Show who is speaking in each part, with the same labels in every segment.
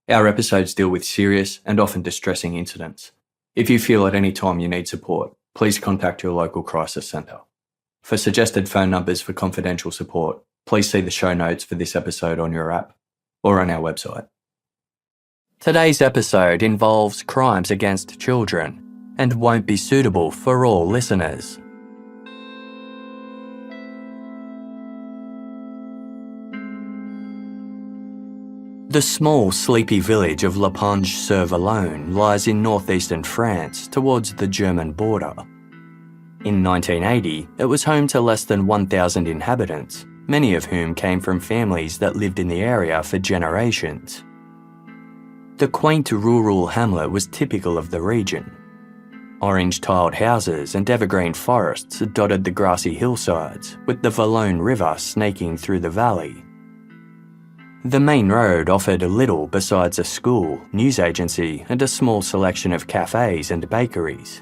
Speaker 1: Our episodes deal with serious and often distressing incidents. If you feel at any time you need support, please contact your local crisis centre. For suggested phone numbers for confidential support, please see the show notes for this episode on your app or on our website. Today's episode involves crimes against children and won't be suitable for all listeners. The small, sleepy village of La Pange-sur-Vallone lies in northeastern France towards the German border. In 1980, it was home to less than 1,000 inhabitants, many of whom came from families that lived in the area for generations. The quaint rural hamlet was typical of the region. Orange-tiled houses and evergreen forests dotted the grassy hillsides, with the Vallone River snaking through the valley. The main road offered little besides a school, news agency, and a small selection of cafes and bakeries.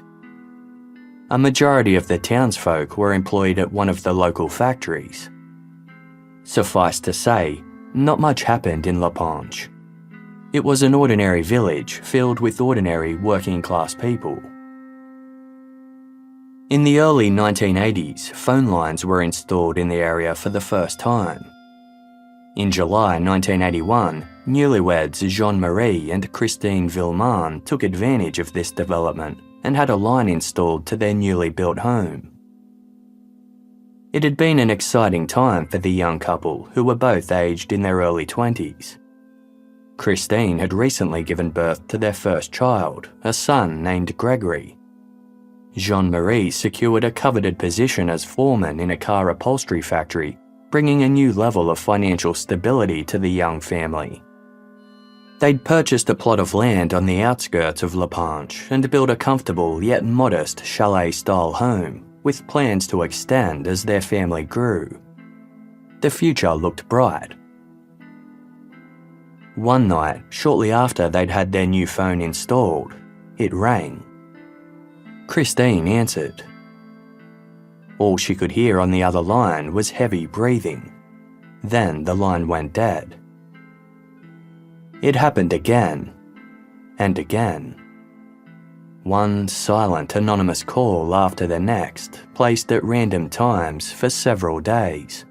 Speaker 1: A majority of the townsfolk were employed at one of the local factories. Suffice to say, not much happened in La Pange. It was an ordinary village filled with ordinary working-class people. In the early 1980s, phone lines were installed in the area for the first time. In July 1981, newlyweds Jean-Marie and Christine Villemin took advantage of this development and had a line installed to their newly built home. It had been an exciting time for the young couple, who were both aged in their early 20s. Christine had recently given birth to their first child, a son named Gregory. Jean-Marie secured a coveted position as foreman in a car upholstery factory, bringing a new level of financial stability to the young family. They'd purchased a plot of land on the outskirts of La Pange and built a comfortable yet modest chalet-style home, with plans to extend as their family grew. The future looked bright. One night, shortly after they'd had their new phone installed, it rang. Christine answered. All she could hear on the other line was heavy breathing. Then the line went dead. It happened again, and again. One silent, anonymous call after the next, placed at random times for several days.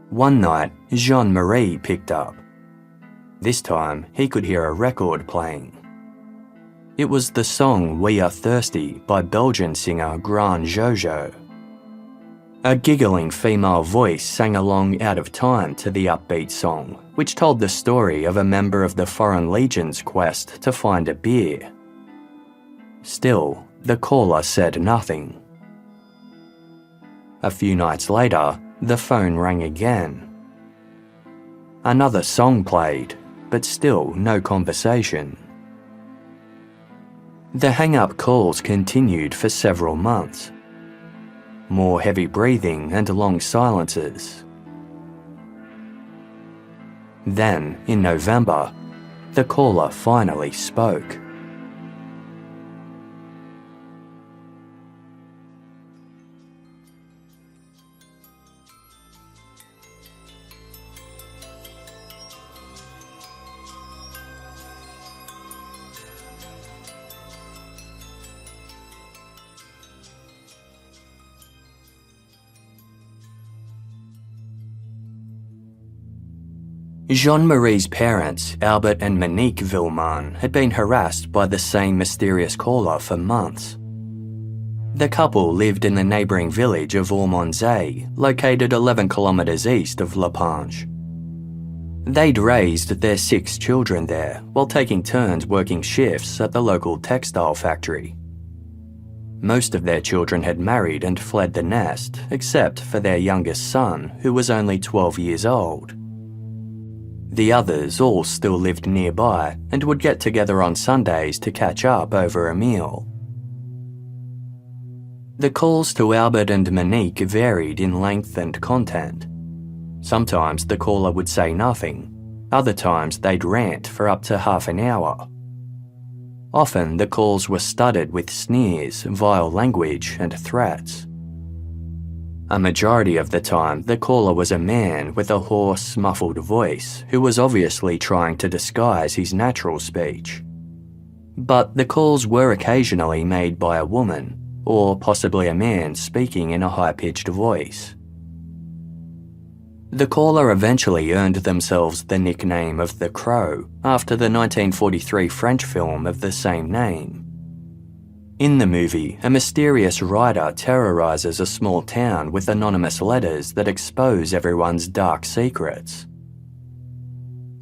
Speaker 1: One night, Jean-Marie picked up. This time, he could hear a record playing. It was the song We Are Thirsty by Belgian singer Grand Jojo. A giggling female voice sang along out of time to the upbeat song, which told the story of a member of the Foreign Legion's quest to find a beer. Still, the caller said nothing. A few nights later, the phone rang again. Another song played, but still no conversation. The hang-up calls continued for several months. More heavy breathing and long silences. Then, in November, the caller finally spoke. Jean-Marie's parents, Albert and Monique Villemin, had been harassed by the same mysterious caller for months. The couple lived in the neighbouring village of Ormonzay, located 11 kilometres east of La Pange. They'd raised their 6 children there, while taking turns working shifts at the local textile factory. Most of their children had married and fled the nest, except for their youngest son, who was only 12 years old. The others all still lived nearby and would get together on Sundays to catch up over a meal. The calls to Albert and Monique varied in length and content. Sometimes the caller would say nothing, other times they'd rant for up to half an hour. Often the calls were studded with sneers, vile language, and threats. A majority of the time, the caller was a man with a hoarse, muffled voice who was obviously trying to disguise his natural speech. But the calls were occasionally made by a woman, or possibly a man speaking in a high-pitched voice. The caller eventually earned themselves the nickname of the Crow after the 1943 French film of the same name. In the movie, a mysterious writer terrorizes a small town with anonymous letters that expose everyone's dark secrets.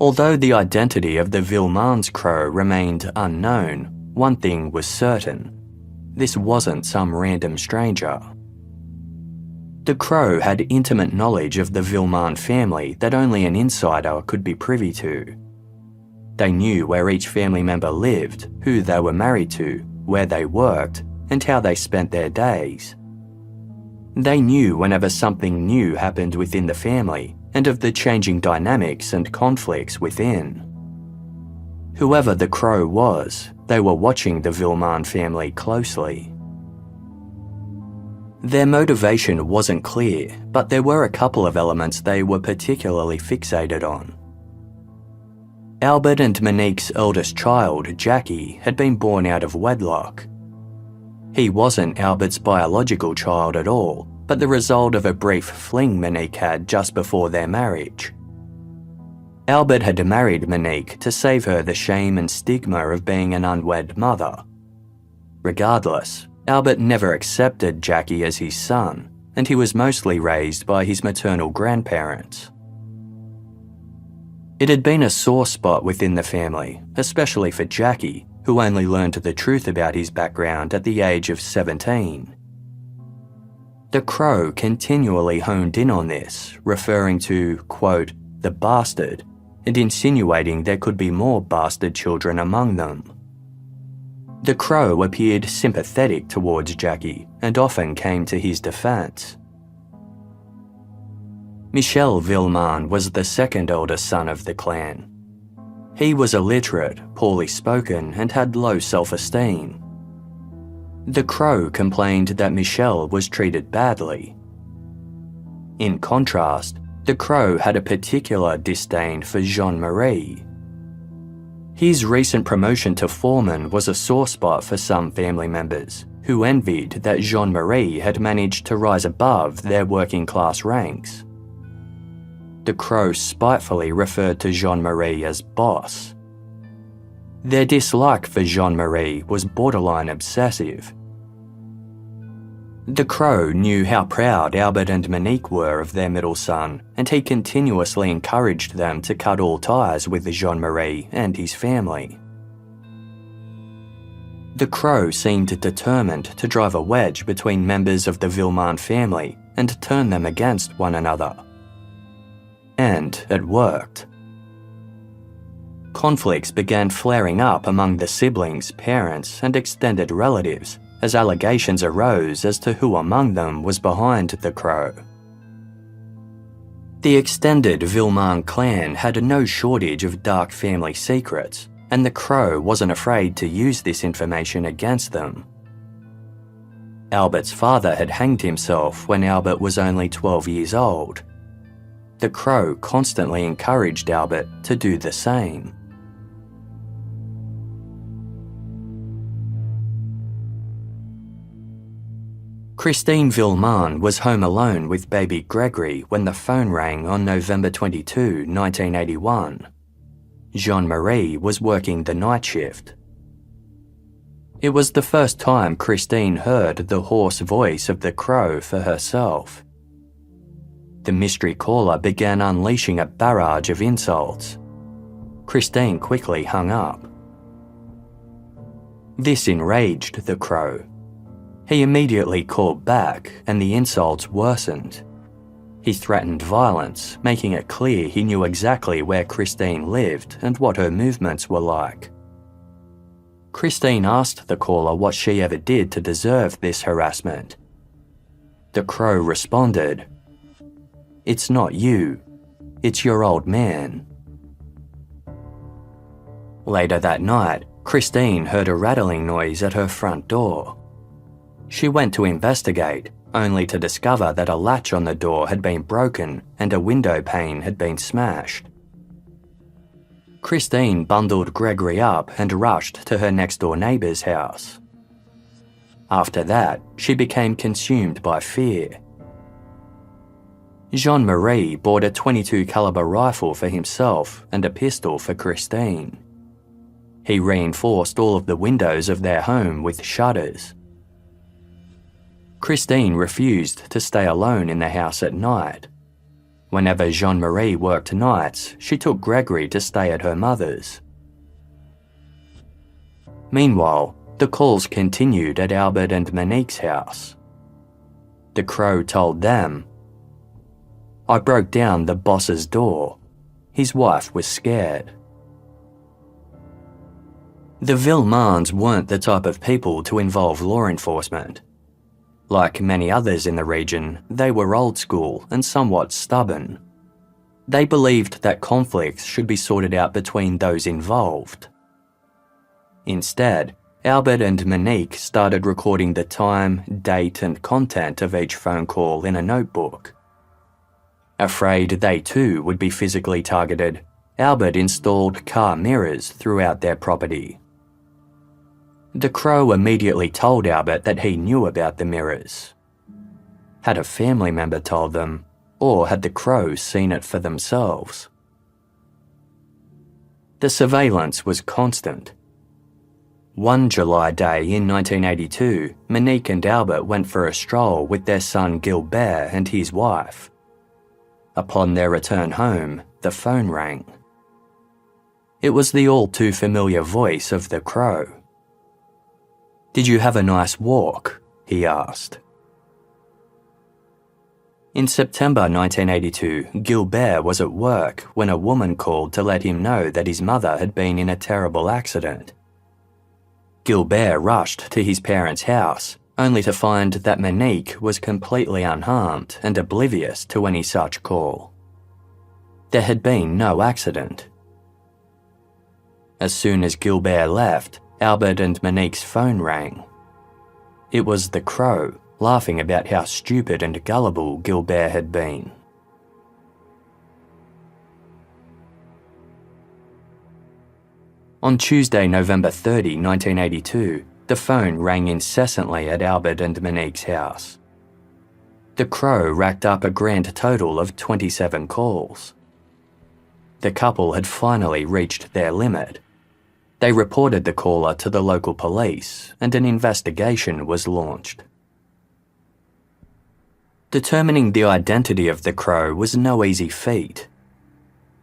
Speaker 1: Although the identity of the Villemin's crow remained unknown, one thing was certain: this wasn't some random stranger. The Crow had intimate knowledge of the Villemin family that only an insider could be privy to. They knew where each family member lived, who they were married to, where they worked, and how they spent their days. They knew whenever something new happened within the family and of the changing dynamics and conflicts within. Whoever the Crow was, they were watching the Villemin family closely. Their motivation wasn't clear, but there were a couple of elements they were particularly fixated on. Albert and Monique's eldest child, Jackie, had been born out of wedlock. He wasn't Albert's biological child at all, but the result of a brief fling Monique had just before their marriage. Albert had married Monique to save her the shame and stigma of being an unwed mother. Regardless, Albert never accepted Jackie as his son, and he was mostly raised by his maternal grandparents. It had been a sore spot within the family, especially for Jackie, who only learned the truth about his background at the age of 17. The Crow continually honed in on this, referring to, quote, the bastard, and insinuating there could be more bastard children among them. The Crow appeared sympathetic towards Jackie and often came to his defense. Michel Villemin was the second eldest son of the clan. He was illiterate, poorly spoken, and had low self-esteem. The Crow complained that Michel was treated badly. In contrast, the Crow had a particular disdain for Jean-Marie. His recent promotion to foreman was a sore spot for some family members, who envied that Jean-Marie had managed to rise above their working-class ranks. The Crow spitefully referred to Jean-Marie as boss. Their dislike for Jean-Marie was borderline obsessive. The Crow knew how proud Albert and Monique were of their middle son, and he continuously encouraged them to cut all ties with Jean-Marie and his family. The Crow seemed determined to drive a wedge between members of the Villemin family and turn them against one another. And it worked. Conflicts began flaring up among the siblings, parents, and extended relatives as allegations arose as to who among them was behind the Crow. The extended Villemin clan had no shortage of dark family secrets, and the Crow wasn't afraid to use this information against them. Albert's father had hanged himself when Albert was only 12 years old. The Crow constantly encouraged Albert to do the same. Christine Villemin was home alone with baby Gregory when the phone rang on November 22, 1981. Jean-Marie was working the night shift. It was the first time Christine heard the hoarse voice of the Crow for herself. The mystery caller began unleashing a barrage of insults. Christine quickly hung up. This enraged the Crow. He immediately called back, and the insults worsened. He threatened violence, making it clear he knew exactly where Christine lived and what her movements were like. Christine asked the caller what she ever did to deserve this harassment. The Crow responded, "It's not you, it's your old man." Later that night, Christine heard a rattling noise at her front door. She went to investigate, only to discover that a latch on the door had been broken and a window pane had been smashed. Christine bundled Gregory up and rushed to her next-door neighbour's house. After that, she became consumed by fear. Jean-Marie bought a .22 caliber rifle for himself and a pistol for Christine. He reinforced all of the windows of their home with shutters. Christine refused to stay alone in the house at night. Whenever Jean-Marie worked nights, she took Gregory to stay at her mother's. Meanwhile, the calls continued at Albert and Monique's house. The Crow told them, "I broke down the boss's door. His wife was scared." The Villemins weren't the type of people to involve law enforcement. Like many others in the region, they were old school and somewhat stubborn. They believed that conflicts should be sorted out between those involved. Instead, Albert and Monique started recording the time, date, and content of each phone call in a notebook. Afraid they too would be physically targeted, Albert installed car mirrors throughout their property. The Crow immediately told Albert that he knew about the mirrors. Had a family member told them, or had the Crow seen it for themselves? The surveillance was constant. One July day in 1982, Monique and Albert went for a stroll with their son Gilbert and his wife. Upon their return home, the phone rang. It was the all-too-familiar voice of the Crow. "Did you have a nice walk?" he asked. In September 1982, Gilbert was at work when a woman called to let him know that his mother had been in a terrible accident. Gilbert rushed to his parents' house, only to find that Monique was completely unharmed and oblivious to any such call. There had been no accident. As soon as Gilbert left, Albert and Monique's phone rang. It was the Crow, laughing about how stupid and gullible Gilbert had been. On Tuesday, November 30, 1982, the phone rang incessantly at Albert and Monique's house. The Crow racked up a grand total of 27 calls. The couple had finally reached their limit. They reported the caller to the local police, and an investigation was launched. Determining the identity of the Crow was no easy feat.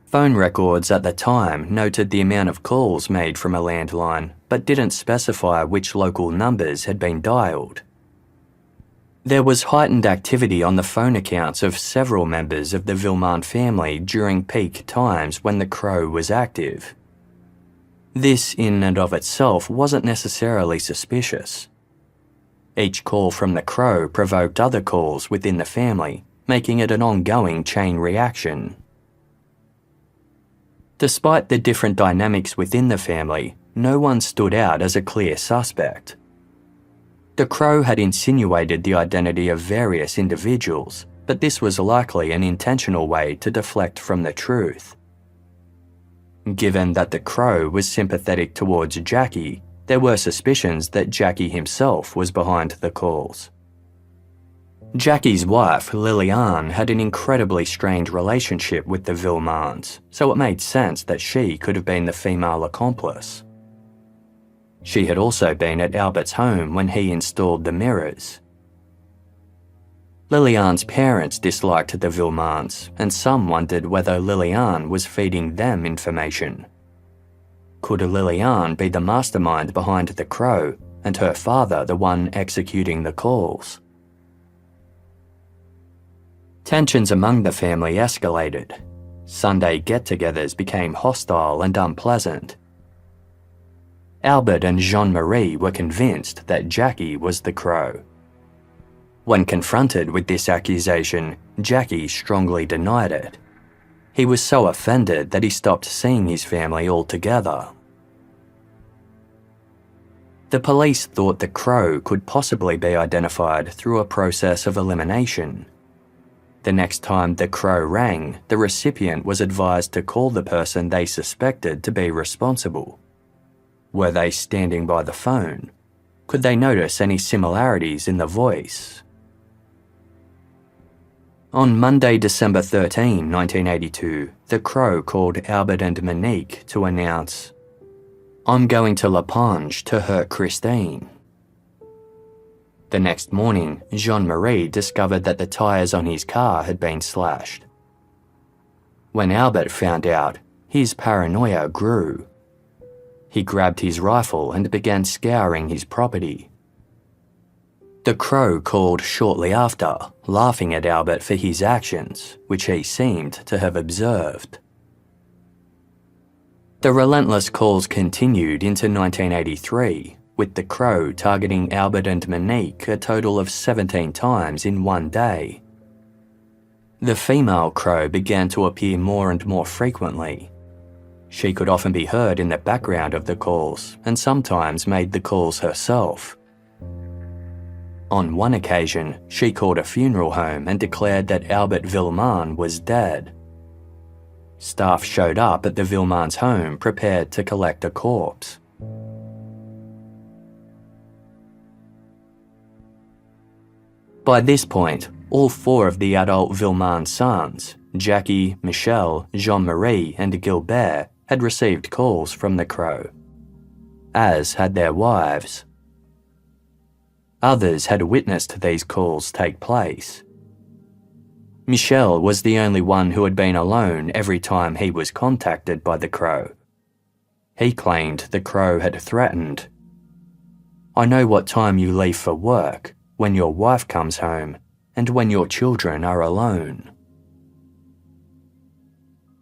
Speaker 1: Phone records at the time noted the amount of calls made from a landline, but didn't specify which local numbers had been dialed. There was heightened activity on the phone accounts of several members of the Villemin family during peak times when the Crow was active. This in and of itself wasn't necessarily suspicious. Each call from the Crow provoked other calls within the family, making it an ongoing chain reaction. Despite the different dynamics within the family, no one stood out as a clear suspect. The Crow had insinuated the identity of various individuals, but this was likely an intentional way to deflect from the truth. Given that the Crow was sympathetic towards Jackie, there were suspicions that Jackie himself was behind the calls. Jackie's wife, Liliane, had an incredibly strained relationship with the Villemins, so it made sense that she could have been the female accomplice. She had also been at Albert's home when he installed the mirrors. Liliane's parents disliked the Villemins, and some wondered whether Liliane was feeding them information. Could Liliane be the mastermind behind the Crow, and her father the one executing the calls? Tensions among the family escalated. Sunday get-togethers became hostile and unpleasant. Albert and Jean-Marie were convinced that Jackie was the Crow. When confronted with this accusation, Jackie strongly denied it. He was so offended that he stopped seeing his family altogether. The police thought the crow could possibly be identified through a process of elimination. The next time the crow rang, the recipient was advised to call the person they suspected to be responsible. Were they standing by the phone? Could they notice any similarities in the voice? On Monday, December 13, 1982, the crow called Albert and Monique to announce, "I'm going to La Ponge to hurt Christine." The next morning, Jean-Marie discovered that the tyres on his car had been slashed. When Albert found out, his paranoia grew. He grabbed his rifle and began scouring his property. The crow called shortly after, laughing at Albert for his actions, which he seemed to have observed. The relentless calls continued into 1983, with the crow targeting Albert and Monique a total of 17 times in one day. The female crow began to appear more and more frequently. She could often be heard in the background of the calls and sometimes made the calls herself. On one occasion, she called a funeral home and declared that Albert Villemin was dead. Staff showed up at the Villemins' home prepared to collect a corpse. By this point, all four of the adult Villemin sons, Jackie, Michel, Jean-Marie and Gilbert, had received calls from the crow, as had their wives. Others had witnessed these calls take place. Michel was the only one who had been alone every time he was contacted by the crow. He claimed the crow had threatened, "I know what time you leave for work, when your wife comes home, and when your children are alone."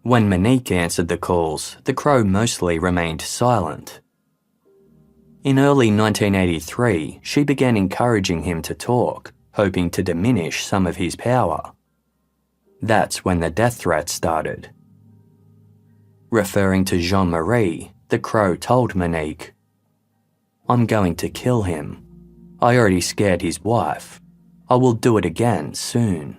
Speaker 1: When Monique answered the calls, the crow mostly remained silent. In early 1983, she began encouraging him to talk, hoping to diminish some of his power. That's when the death threats started. Referring to Jean-Marie, the crow told Monique, "I'm going to kill him. I already scared his wife. I will do it again soon."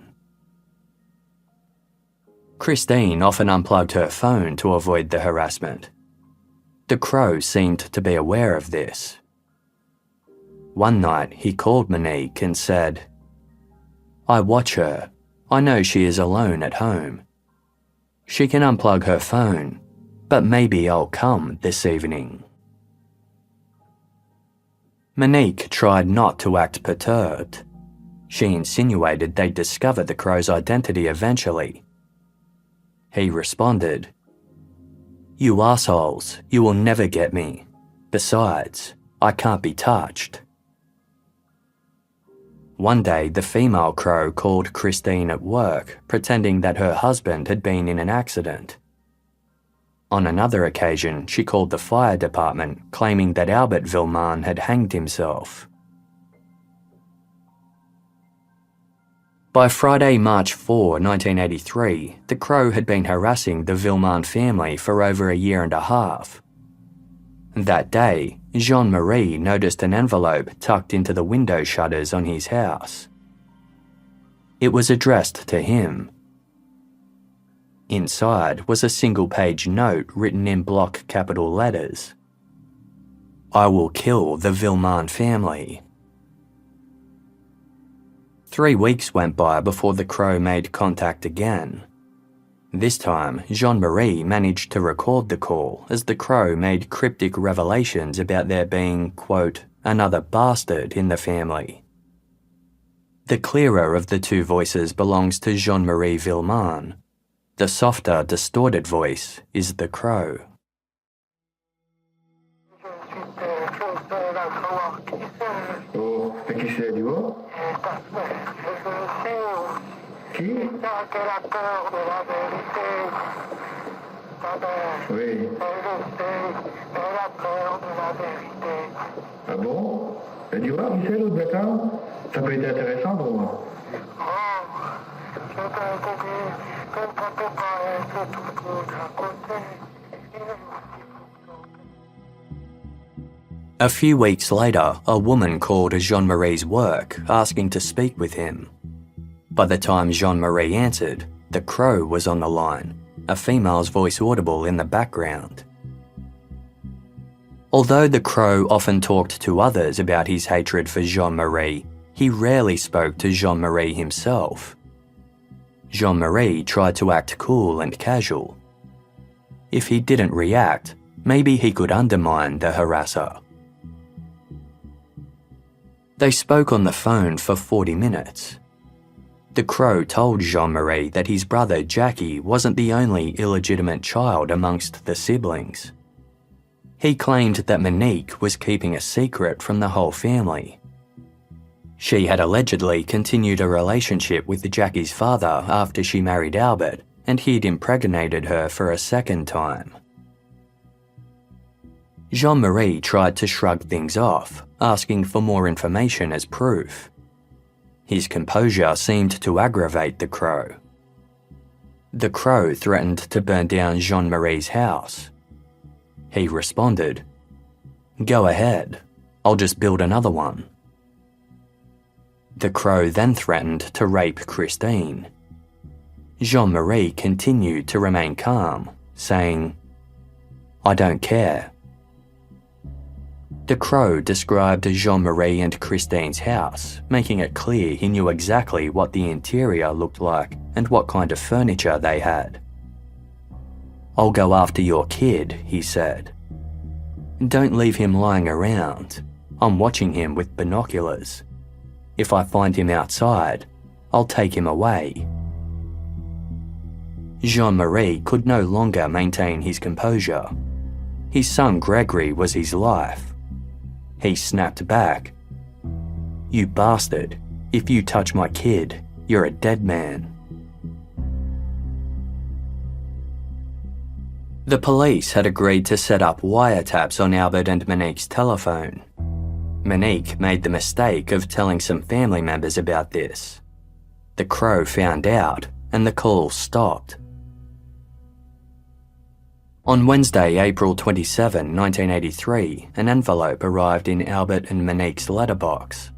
Speaker 1: Christine often unplugged her phone to avoid the harassment. The crow seemed to be aware of this. One night, he called Monique and said, "I watch her. I know she is alone at home. She can unplug her phone, but maybe I'll come this evening." Monique tried not to act perturbed. She insinuated they'd discover the crow's identity eventually. He responded, "You assholes, you will never get me. Besides, I can't be touched." One day, the female crow called Christine at work, pretending that her husband had been in an accident. On another occasion, she called the fire department, claiming that Albert Villemin had hanged himself. By Friday, March 4, 1983, the crow had been harassing the Villemin family for over a year and a half. That day, Jean-Marie noticed an envelope tucked into the window shutters on his house. It was addressed to him. Inside was a single-page note written in block capital letters. "I will kill the Villemin family." 3 weeks went by before the crow made contact again. This time, Jean-Marie managed to record the call as the crow made cryptic revelations about there being, quote, "another bastard in the family." The clearer of the two voices belongs to Jean-Marie Villemin. The softer, distorted voice is the crow.
Speaker 2: Oh, et qui c'est, du haut? Qui? Oui. Ah bon? Et tu vois qui c'est l'autre, d'accord? Ça peut être intéressant pour moi.
Speaker 1: A few weeks later, a woman called Jean-Marie's work asking to speak with him. By the time Jean-Marie answered, the Crow was on the line, a female's voice audible in the background. Although the Crow often talked to others about his hatred for Jean-Marie, he rarely spoke to Jean-Marie himself. Jean-Marie tried to act cool and casual. If he didn't react, maybe he could undermine the harasser. They spoke on the phone for 40 minutes. The Crow told Jean-Marie that his brother Jackie wasn't the only illegitimate child amongst the siblings. He claimed that Monique was keeping a secret from the whole family. She had allegedly continued a relationship with Jackie's father after she married Albert, and he'd impregnated her for a second time. Jean-Marie tried to shrug things off, asking for more information as proof. His composure seemed to aggravate the Crow. The Crow threatened to burn down Jean-Marie's house. He responded, "Go ahead, I'll just build another one." The Crow then threatened to rape Christine. Jean-Marie continued to remain calm, saying, "I don't care." The Crow described Jean-Marie and Christine's house, making it clear he knew exactly what the interior looked like and what kind of furniture they had. "I'll go after your kid," he said. "Don't leave him lying around. I'm watching him with binoculars. If I find him outside, I'll take him away." Jean-Marie could no longer maintain his composure. His son Gregory was his life. He snapped back, "You bastard, if you touch my kid, you're a dead man." The police had agreed to set up wiretaps on Albert and Monique's telephone. Monique made the mistake of telling some family members about this. The Crow found out, and the calls stopped. On Wednesday, April 27, 1983, an envelope arrived in Albert and Monique's letterbox.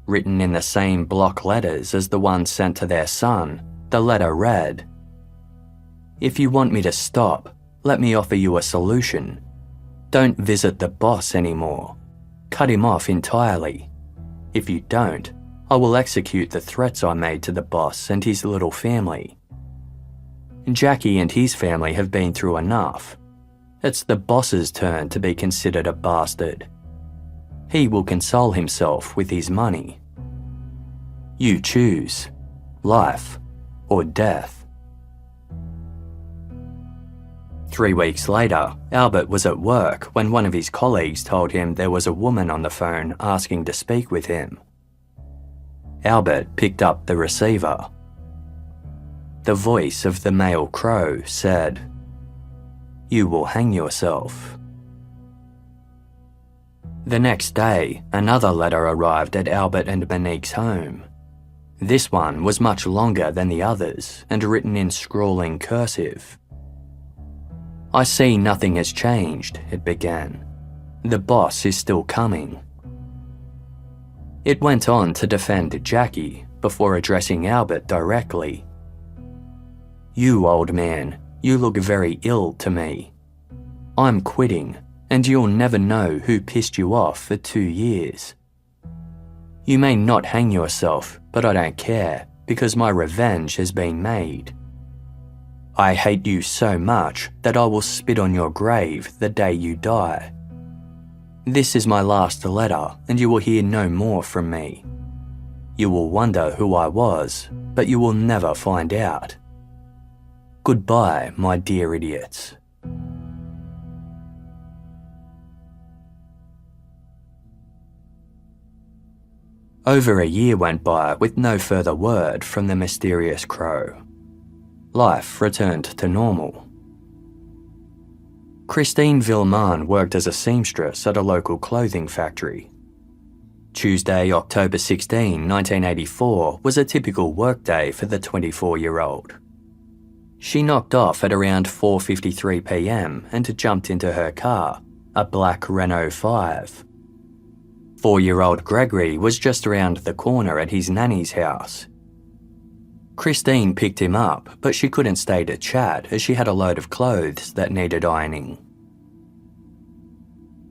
Speaker 1: Written in the same block letters as the one sent to their son, the letter read, "If you want me to stop, let me offer you a solution. Don't visit the boss anymore. Cut him off entirely. If you don't, I will execute the threats I made to the boss and his little family. Jackie and his family have been through enough. It's the boss's turn to be considered a bastard. He will console himself with his money. You choose, life or death." 3 weeks later, Albert was at work when one of his colleagues told him there was a woman on the phone asking to speak with him. Albert picked up the receiver. The voice of the male Crow said, "You will hang yourself." The next day, another letter arrived at Albert and Monique's home. This one was much longer than the others and written in scrawling cursive. "I see nothing has changed," it began. "The boss is still coming." It went on to defend Jackie before addressing Albert directly. "You, old man, you look very ill to me. I'm quitting, and you'll never know who pissed you off for 2 years. You may not hang yourself, but I don't care, because my revenge has been made. I hate you so much that I will spit on your grave the day you die. This is my last letter, and you will hear no more from me. You will wonder who I was, but you will never find out. Goodbye, my dear idiots." Over a year went by with no further word from the mysterious Crow. Life returned to normal. Christine Villemin worked as a seamstress at a local clothing factory. Tuesday, October 16, 1984 was a typical workday for the 24-year-old. She knocked off at around 4:53 p.m. and jumped into her car, a black Renault 5. 4-year-old Gregory was just around the corner at his nanny's house. Christine picked him up, but she couldn't stay to chat as she had a load of clothes that needed ironing.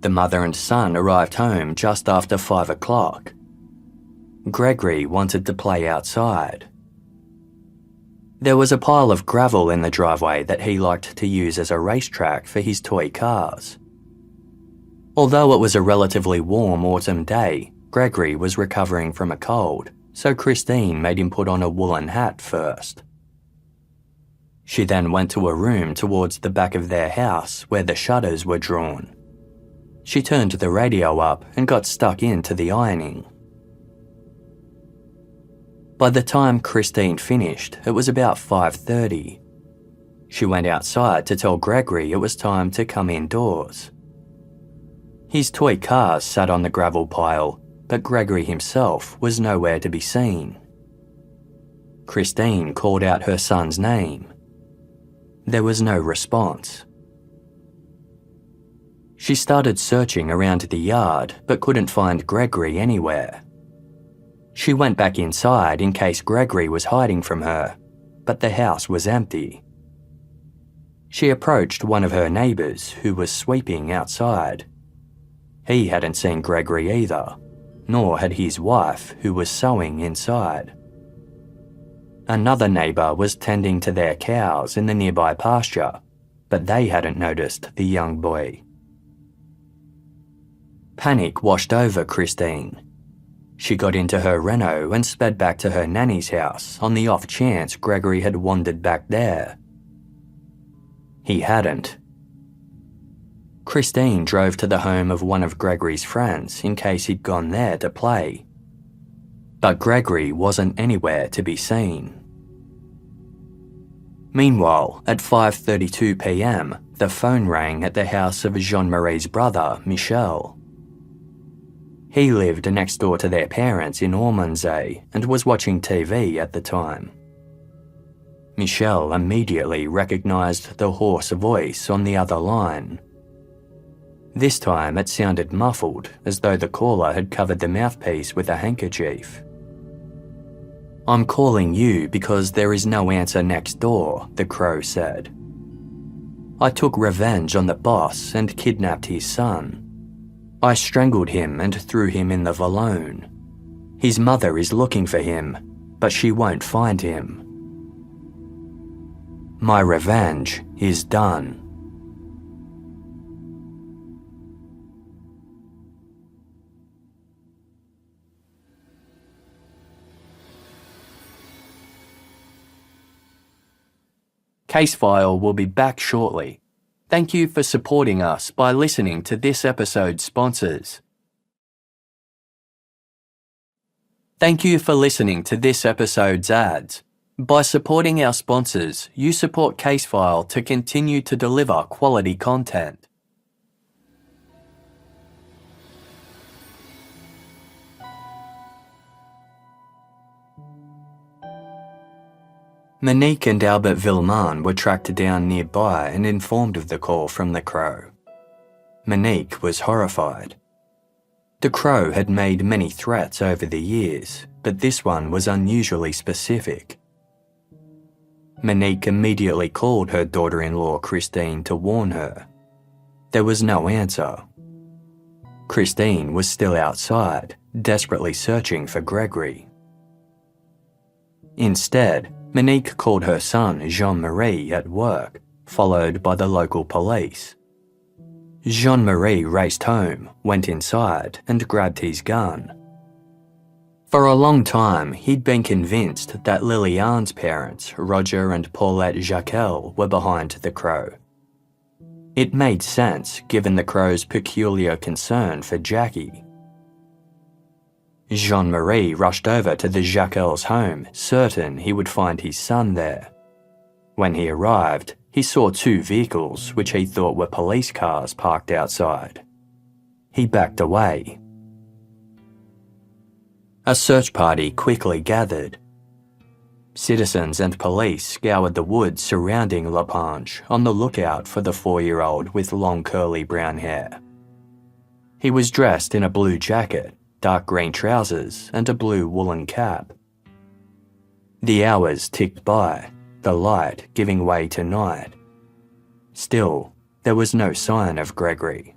Speaker 1: The mother and son arrived home just after 5 o'clock. Gregory wanted to play outside. There was a pile of gravel in the driveway that he liked to use as a racetrack for his toy cars. Although it was a relatively warm autumn day, Gregory was recovering from a cold, so Christine made him put on a woolen hat first. She then went to a room towards the back of their house where the shutters were drawn. She turned the radio up and got stuck into the ironing. By the time Christine finished, it was about 5:30. She went outside to tell Gregory it was time to come indoors. His toy cars sat on the gravel pile, but Gregory himself was nowhere to be seen. Christine called out her son's name. There was no response. She started searching around the yard, but couldn't find Gregory anywhere. She went back inside in case Gregory was hiding from her, but the house was empty. She approached one of her neighbours who was sweeping outside. He hadn't seen Gregory either, nor had his wife who was sewing inside. Another neighbour was tending to their cows in the nearby pasture, but they hadn't noticed the young boy. Panic washed over Christine. She got into her Renault and sped back to her nanny's house on the off chance Gregory had wandered back there. He hadn't. Christine drove to the home of one of Gregory's friends in case he'd gone there to play. But Gregory wasn't anywhere to be seen. Meanwhile, at 5:32 p.m, the phone rang at the house of Jean-Marie's brother, Michel. He lived next door to their parents in Ormondsay and was watching TV at the time. Michel immediately recognised the hoarse voice on the other line. This time it sounded muffled, as though the caller had covered the mouthpiece with a handkerchief. "I'm calling you because there is no answer next door," the crow said. "I took revenge on the boss and kidnapped his son. I strangled him and threw him in the Valone. His mother is looking for him, but she won't find him. My revenge is done." CaseFile will be back shortly. Thank you for supporting us by listening to this episode's sponsors. Thank you for listening to this episode's ads. By supporting our sponsors, you support CaseFile to continue to deliver quality content. Monique and Albert Villemin were tracked down nearby and informed of the call from the crow. Monique was horrified. The crow had made many threats over the years, but this one was unusually specific. Monique immediately called her daughter-in-law Christine to warn her. There was no answer. Christine was still outside, desperately searching for Gregory. Instead, Monique called her son Jean-Marie at work, followed by the local police. Jean-Marie raced home, went inside, and grabbed his gun. For a long time, he'd been convinced that Liliane's parents, Roger and Paulette Jacquel, were behind the crow. It made sense given the crow's peculiar concern for Jackie. Jean-Marie rushed over to the Jacquel's home, certain he would find his son there. When he arrived, he saw 2 vehicles which he thought were police cars parked outside. He backed away. A search party quickly gathered. Citizens and police scoured the woods surrounding La Pange on the lookout for the 4-year-old with long curly brown hair. He was dressed in a blue jacket, dark green trousers, and a blue woolen cap. The hours ticked by, the light giving way to night. Still, there was no sign of Gregory.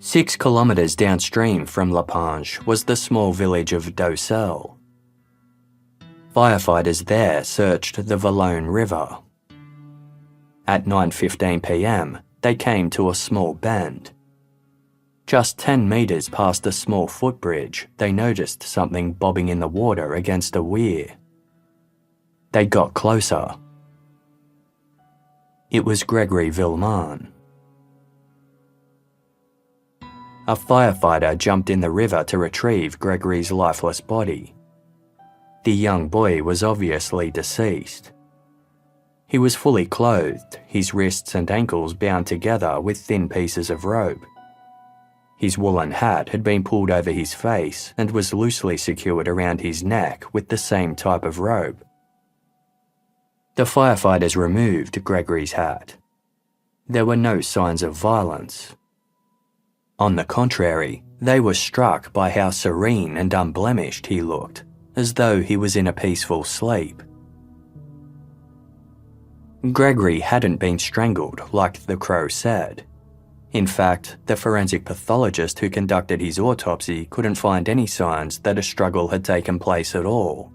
Speaker 1: 6 kilometres downstream from Lapinge was the small village of Docelle. Firefighters there searched the Vallone River. At 9:15 p.m, they came to a small bend. Just 10 metres past a small footbridge, they noticed something bobbing in the water against a weir. They got closer. It was Gregory Villemin. A firefighter jumped in the river to retrieve Gregory's lifeless body. The young boy was obviously deceased. He was fully clothed, his wrists and ankles bound together with thin pieces of rope. His woolen hat had been pulled over his face and was loosely secured around his neck with the same type of rope. The firefighters removed Gregory's hat. There were no signs of violence. On the contrary, they were struck by how serene and unblemished he looked, as though he was in a peaceful sleep. Gregory hadn't been strangled like the Crow said. In fact, the forensic pathologist who conducted his autopsy couldn't find any signs that a struggle had taken place at all.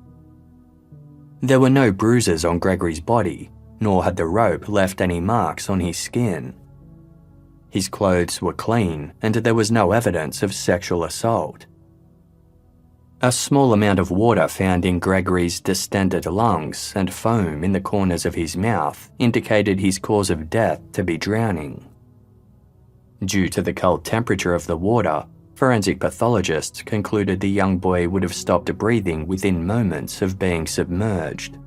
Speaker 1: There were no bruises on Gregory's body, nor had the rope left any marks on his skin. His clothes were clean, and there was no evidence of sexual assault. A small amount of water found in Gregory's distended lungs and foam in the corners of his mouth indicated his cause of death to be drowning. Due to the cold temperature of the water, forensic pathologists concluded the young boy would have stopped breathing within moments of being submerged.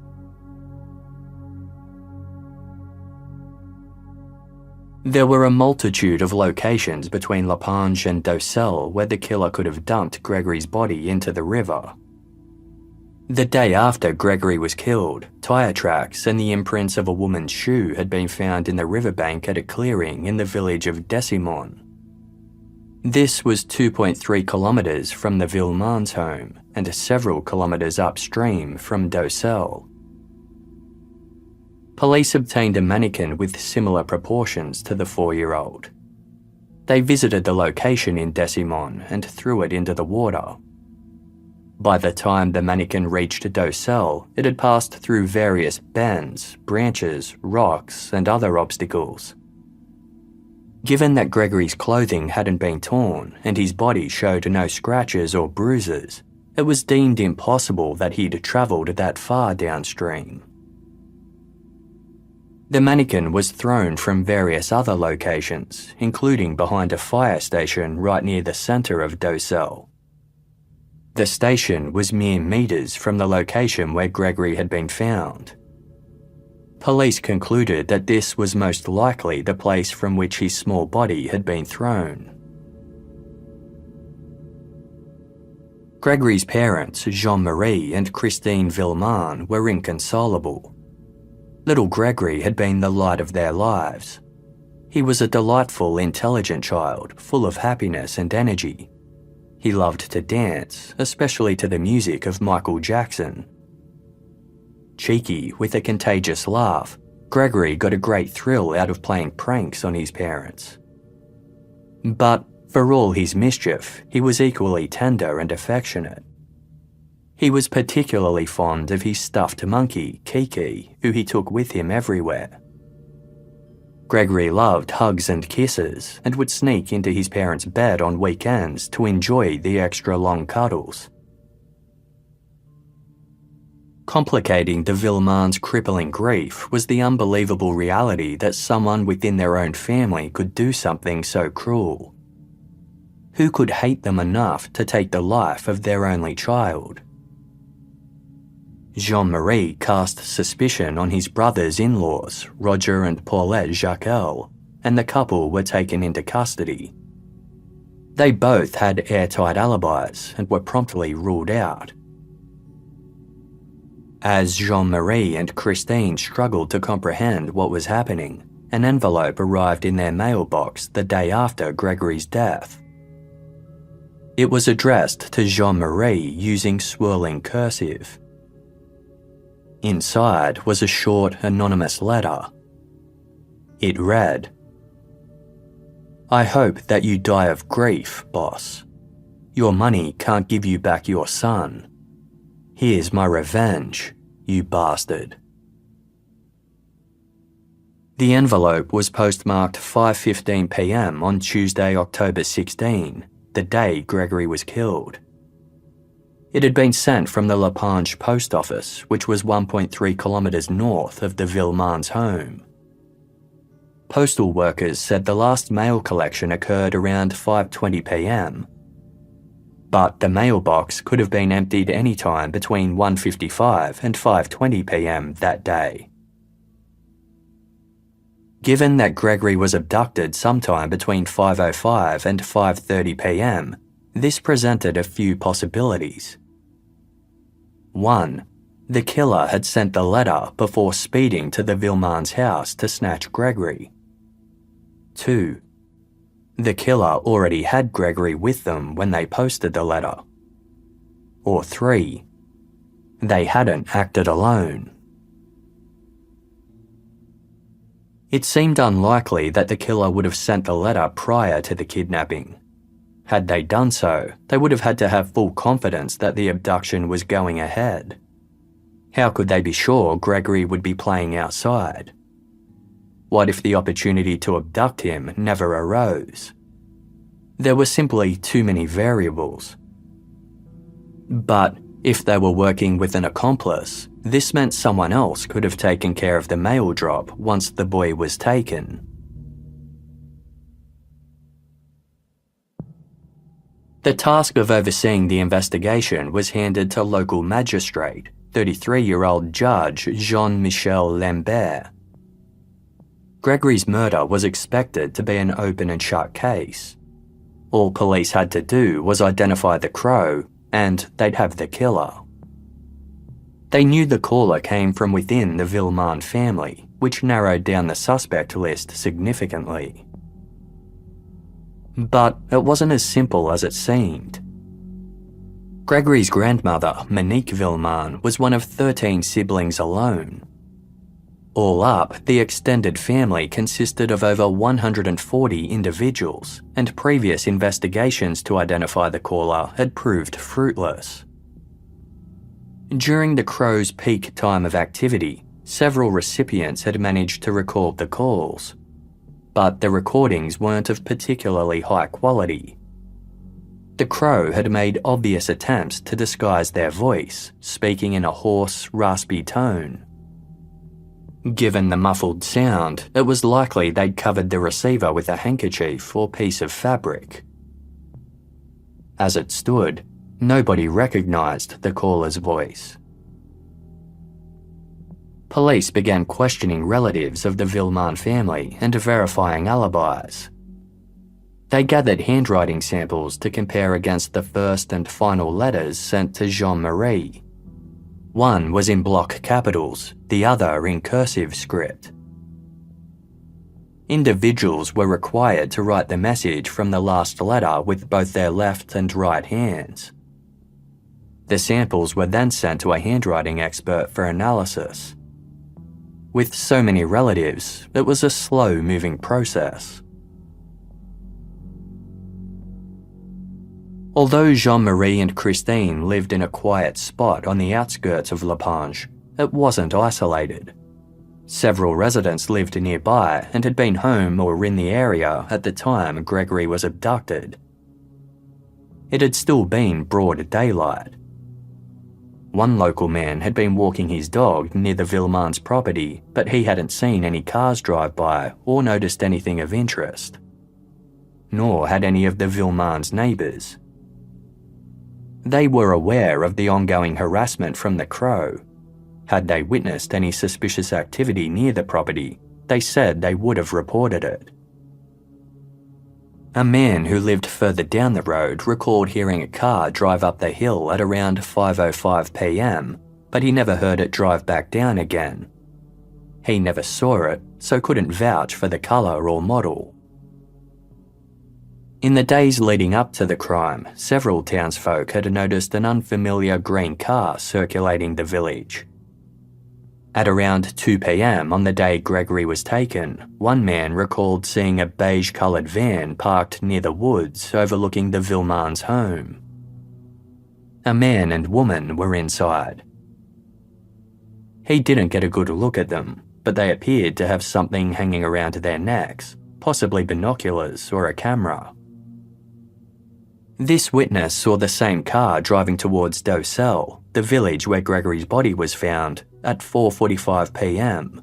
Speaker 1: There were a multitude of locations between Lapinge and Docelle where the killer could have dumped Gregory's body into the river. The day after Gregory was killed, tyre tracks and the imprints of a woman's shoe had been found in the riverbank at a clearing in the village of Desimon. This was 2.3 kilometres from the Villemins' home and several kilometres upstream from Docelle. Police obtained a mannequin with similar proportions to the 4-year-old. They visited the location in Desimon and threw it into the water. By the time the mannequin reached Docelle, it had passed through various bends, branches, rocks, and other obstacles. Given that Gregory's clothing hadn't been torn and his body showed no scratches or bruises, it was deemed impossible that he'd travelled that far downstream. The mannequin was thrown from various other locations, including behind a fire station right near the centre of Docelle. The station was mere metres from the location where Gregory had been found. Police concluded that this was most likely the place from which his small body had been thrown. Gregory's parents, Jean-Marie and Christine Villemin, were inconsolable. Little Gregory had been the light of their lives. He was a delightful, intelligent child, full of happiness and energy. He loved to dance, especially to the music of Michael Jackson. Cheeky, with a contagious laugh, Gregory got a great thrill out of playing pranks on his parents. But for all his mischief, he was equally tender and affectionate. He was particularly fond of his stuffed monkey, Kiki, who he took with him everywhere. Gregory loved hugs and kisses and would sneak into his parents' bed on weekends to enjoy the extra long cuddles. Complicating the Villemins' crippling grief was the unbelievable reality that someone within their own family could do something so cruel. Who could hate them enough to take the life of their only child? Jean-Marie cast suspicion on his brothers-in-laws, Roger and Paulette Jacquel, and the couple were taken into custody. They both had airtight alibis and were promptly ruled out. As Jean-Marie and Christine struggled to comprehend what was happening, an envelope arrived in their mailbox the day after Gregory's death. It was addressed to Jean-Marie using swirling cursive. Inside was a short, anonymous letter. It read, "I hope that you die of grief, boss. Your money can't give you back your son. Here's my revenge, you bastard." The envelope was postmarked 5:15 p.m. on Tuesday, October 16, the day Gregory was killed. It had been sent from the Lapinge post office, which was 1.3 kilometres north of the Villemins' home. Postal workers said the last mail collection occurred around 5:20 p.m. But the mailbox could have been emptied any time between 1:55 and 5:20 p.m. that day. Given that Gregory was abducted sometime between 5:05 and 5:30 p.m, this presented a few possibilities. 1. The killer had sent the letter before speeding to the Villemins' house to snatch Gregory. 2. The killer already had Gregory with them when they posted the letter. Or 3. They hadn't acted alone. It seemed unlikely that the killer would have sent the letter prior to the kidnapping. Had they done so, they would have had to have full confidence that the abduction was going ahead. How could they be sure Gregory would be playing outside? What if the opportunity to abduct him never arose? There were simply too many variables. But if they were working with an accomplice, this meant someone else could have taken care of the mail drop once the boy was taken. The task of overseeing the investigation was handed to local magistrate, 33-year-old Judge Jean-Michel Lambert. Gregory's murder was expected to be an open and shut case. All police had to do was identify the crow, and they'd have the killer. They knew the caller came from within the Villemin family, which narrowed down the suspect list significantly. But it wasn't as simple as it seemed. Gregory's grandmother, Monique Villemin, was one of 13 siblings alone. All up, the extended family consisted of over 140 individuals, and previous investigations to identify the caller had proved fruitless. During the crow's peak time of activity, several recipients had managed to record the calls, but the recordings weren't of particularly high quality. The crow had made obvious attempts to disguise their voice, speaking in a hoarse, raspy tone. Given the muffled sound, it was likely they'd covered the receiver with a handkerchief or piece of fabric. As it stood, nobody recognised the caller's voice. Police began questioning relatives of the Villemin family and verifying alibis. They gathered handwriting samples to compare against the first and final letters sent to Jean-Marie. One was in block capitals, the other in cursive script. Individuals were required to write the message from the last letter with both their left and right hands. The samples were then sent to a handwriting expert for analysis. With so many relatives, it was a slow-moving process. Although Jean-Marie and Christine lived in a quiet spot on the outskirts of Lapinge, it wasn't isolated. Several residents lived nearby and had been home or in the area at the time Gregory was abducted. It had still been broad daylight. One local man had been walking his dog near the Villemins' property, but he hadn't seen any cars drive by or noticed anything of interest. Nor had any of the Villemins' neighbours. They were aware of the ongoing harassment from the crow. Had they witnessed any suspicious activity near the property, they said they would have reported it. A man who lived further down the road recalled hearing a car drive up the hill at around 5:05 p.m, but he never heard it drive back down again. He never saw it, so couldn't vouch for the colour or model. In the days leading up to the crime, several townsfolk had noticed an unfamiliar green car circulating the village. At around 2 p.m. on the day Gregory was taken, one man recalled seeing a beige-coloured van parked near the woods overlooking the Villemins' home. A man and woman were inside. He didn't get a good look at them, but they appeared to have something hanging around their necks, possibly binoculars or a camera. This witness saw the same car driving towards Docelle, the village where Gregory's body was found, at 4:45 p.m.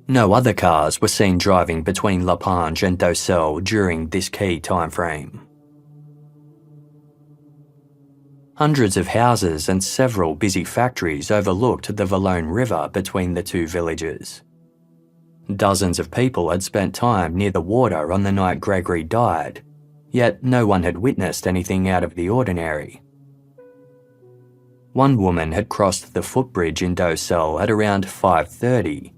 Speaker 1: No other cars were seen driving between La Pange and Docelle during this key timeframe. Hundreds of houses and several busy factories overlooked the Valone River between the two villages. Dozens of people had spent time near the water on the night Gregory died, yet no one had witnessed anything out of the ordinary. One woman had crossed the footbridge in Docelle at around 5:30.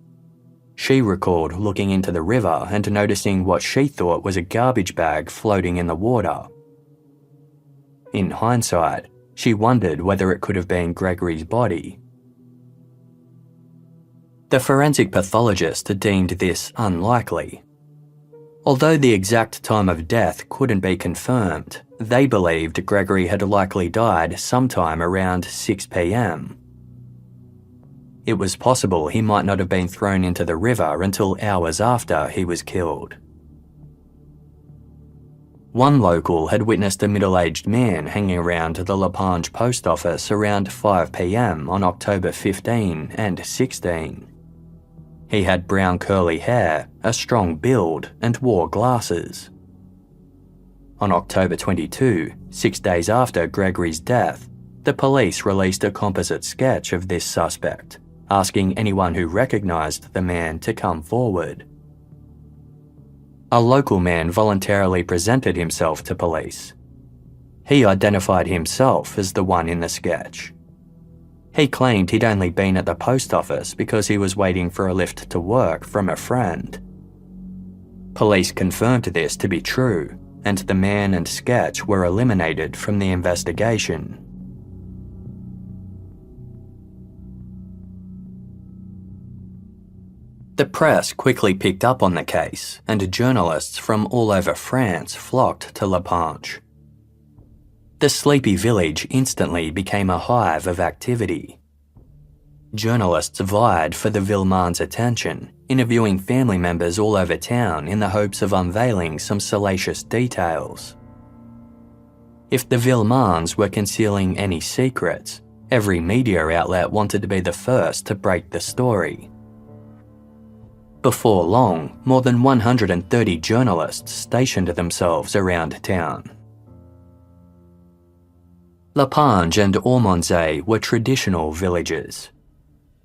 Speaker 1: She recalled looking into the river and noticing what she thought was a garbage bag floating in the water. In hindsight, she wondered whether it could have been Gregory's body. The forensic pathologist deemed this unlikely. Although the exact time of death couldn't be confirmed, they believed Gregory had likely died sometime around 6 p.m. It was possible he might not have been thrown into the river until hours after he was killed. One local had witnessed a middle-aged man hanging around the La Pange post office around 5 p.m. on October 15 and 16. He had brown curly hair, a strong build, and wore glasses. On October 22, 6 days after Gregory's death, the police released a composite sketch of this suspect, asking anyone who recognised the man to come forward. A local man voluntarily presented himself to police. He identified himself as the one in the sketch. He claimed he'd only been at the post office because he was waiting for a lift to work from a friend. Police confirmed this to be true, and the man and sketch were eliminated from the investigation. The press quickly picked up on the case, and journalists from all over France flocked to La Pange. The sleepy village instantly became a hive of activity. Journalists vied for the Villemins' attention, interviewing family members all over town in the hopes of unveiling some salacious details. If the Villemins were concealing any secrets, every media outlet wanted to be the first to break the story. Before long, more than 130 journalists stationed themselves around town. La Pange and Ormondsay were traditional villages.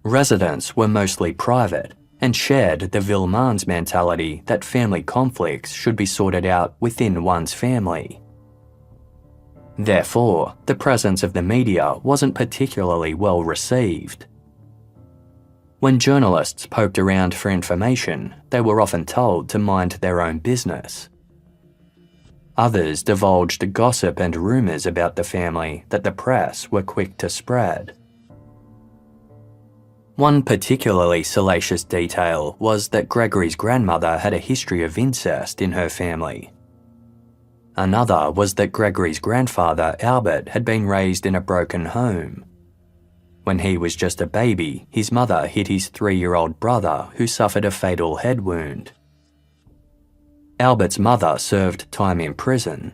Speaker 1: Residents were mostly private and shared the Villemins' mentality that family conflicts should be sorted out within one's family. Therefore, the presence of the media wasn't particularly well received. When journalists poked around for information, they were often told to mind their own business. Others divulged gossip and rumours about the family that the press were quick to spread. One particularly salacious detail was that Gregory's grandmother had a history of incest in her family. Another was that Gregory's grandfather, Albert, had been raised in a broken home. When he was just a baby, his mother hit his 3-year-old brother, who suffered a fatal head wound. Albert's mother served time in prison.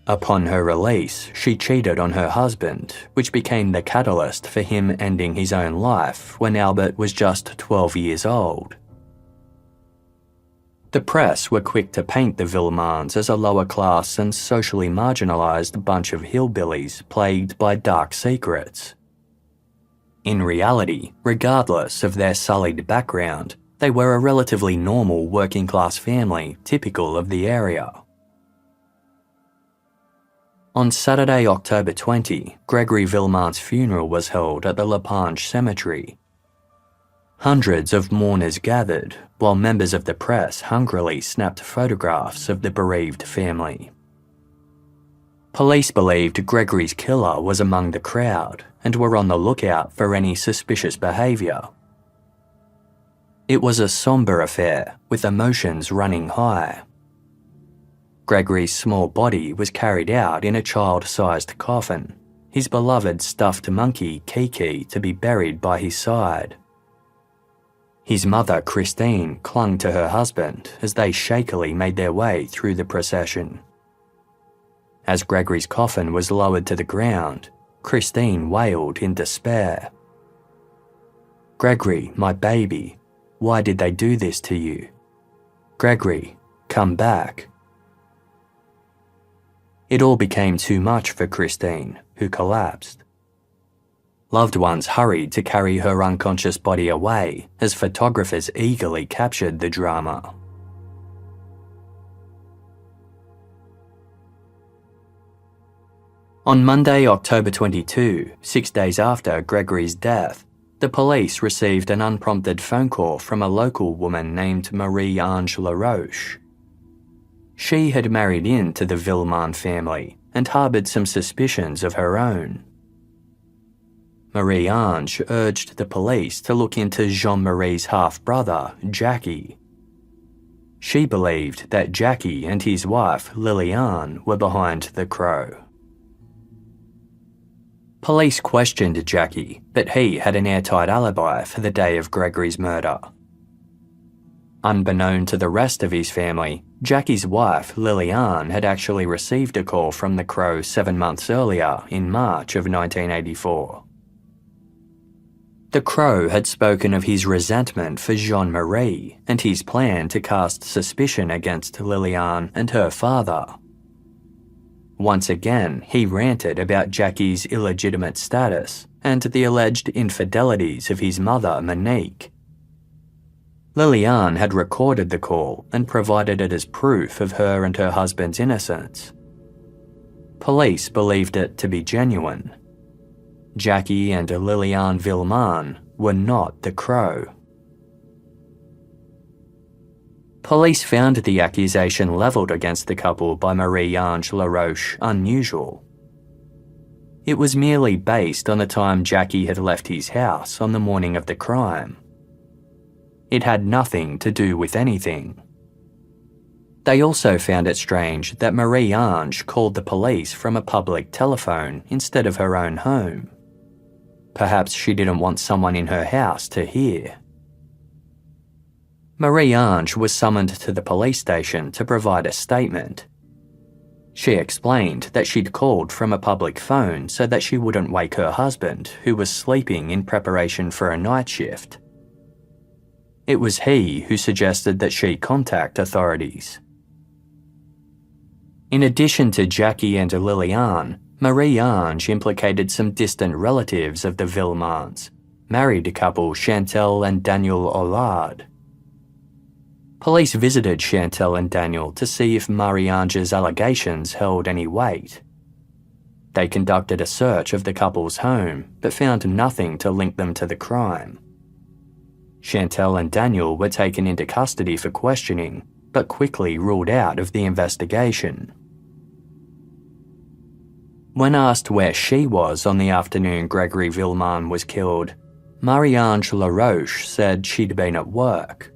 Speaker 1: Upon her release, she cheated on her husband, which became the catalyst for him ending his own life when Albert was just 12 years old. The press were quick to paint the Villemins as a lower-class and socially marginalised bunch of hillbillies plagued by dark secrets. In reality, regardless of their sullied background, they were a relatively normal working-class family typical of the area. On Saturday, October 20, Gregory Villemin's funeral was held at the La Pange Cemetery. Hundreds of mourners gathered, while members of the press hungrily snapped photographs of the bereaved family. Police believed Gregory's killer was among the crowd and were on the lookout for any suspicious behaviour. It was a sombre affair, with emotions running high. Gregory's small body was carried out in a child-sized coffin, his beloved stuffed monkey Kiki to be buried by his side. His mother Christine clung to her husband as they shakily made their way through the procession. As Gregory's coffin was lowered to the ground, Christine wailed in despair. "Gregory, my baby, why did they do this to you? Gregory, come back." It all became too much for Christine, who collapsed. Loved ones hurried to carry her unconscious body away as photographers eagerly captured the drama. On Monday, October 22, 6 days after Gregory's death, the police received an unprompted phone call from a local woman named Marie-Ange LaRoche. She had married into the Villemin family and harboured some suspicions of her own. Marie-Ange urged the police to look into Jean-Marie's half-brother, Jackie. She believed that Jackie and his wife, Liliane, were behind the crow. Police questioned Jackie, but he had an airtight alibi for the day of Gregory's murder. Unbeknown to the rest of his family, Jackie's wife, Liliane, had actually received a call from the crow 7 months earlier, in March of 1984. The crow had spoken of his resentment for Jean-Marie and his plan to cast suspicion against Liliane and her father. Once again, he ranted about Jackie's illegitimate status and the alleged infidelities of his mother, Monique. Liliane had recorded the call and provided it as proof of her and her husband's innocence. Police believed it to be genuine. Jackie and Liliane Villemin were not the crow. Police found the accusation levelled against the couple by Marie-Ange LaRoche unusual. It was merely based on the time Jackie had left his house on the morning of the crime. It had nothing to do with anything. They also found it strange that Marie-Ange called the police from a public telephone instead of her own home. Perhaps she didn't want someone in her house to hear. Marie-Ange was summoned to the police station to provide a statement. She explained that she'd called from a public phone so that she wouldn't wake her husband, who was sleeping in preparation for a night shift. It was he who suggested that she contact authorities. In addition to Jackie and Liliane, Marie-Ange implicated some distant relatives of the Villemins, married couple Chantal and Daniel Aulard. Police visited Chantal and Daniel to see if Marie-Ange's allegations held any weight. They conducted a search of the couple's home, but found nothing to link them to the crime. Chantal and Daniel were taken into custody for questioning, but quickly ruled out of the investigation. When asked where she was on the afternoon Gregory Villemin was killed, Marie-Ange LaRoche said she'd been at work.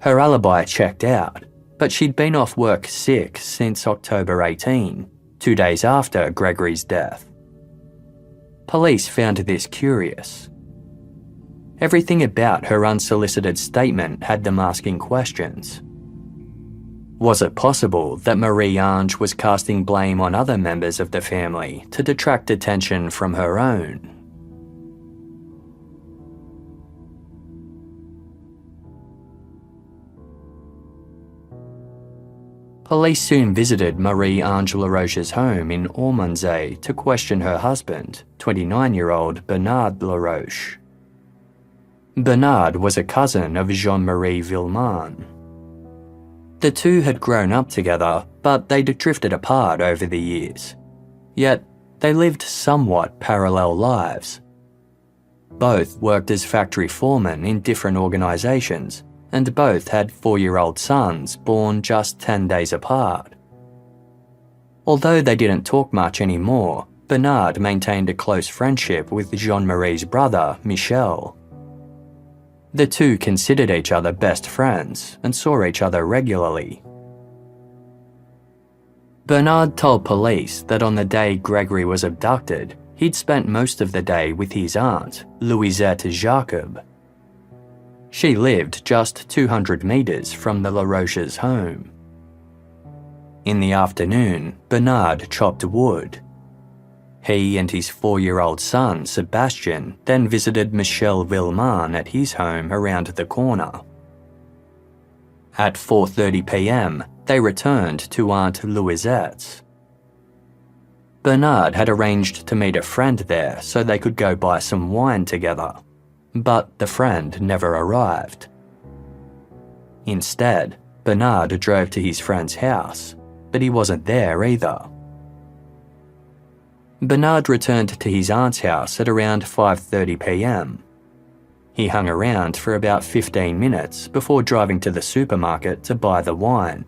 Speaker 1: Her alibi checked out, but she'd been off work sick since October 18, 2 days after Gregory's death. Police found this curious. Everything about her unsolicited statement had them asking questions. Was it possible that Marie-Ange was casting blame on other members of the family to detract attention from her own? Police soon visited Marie-Ange LaRoche's home in Ormondsay to question her husband, 29-year-old Bernard LaRoche. Bernard was a cousin of Jean-Marie Villemin. The two had grown up together, but they'd drifted apart over the years. Yet, they lived somewhat parallel lives. Both worked as factory foremen in different organisations, and both had 4-year-old sons born just 10 days apart. Although they didn't talk much anymore, Bernard maintained a close friendship with Jean-Marie's brother, Michel. The two considered each other best friends and saw each other regularly. Bernard told police that on the day Gregory was abducted, he'd spent most of the day with his aunt, Louisette Jacob. She lived just 200 metres from the LaRoche's home. In the afternoon, Bernard chopped wood. He and his 4-year-old son, Sebastian, then visited Michel Villemin at his home around the corner. At 4:30 p.m, they returned to Aunt Louisette's. Bernard had arranged to meet a friend there so they could go buy some wine together, but the friend never arrived. Instead, Bernard drove to his friend's house, but he wasn't there either. Bernard returned to his aunt's house at around 5:30 p.m. He hung around for about 15 minutes before driving to the supermarket to buy the wine.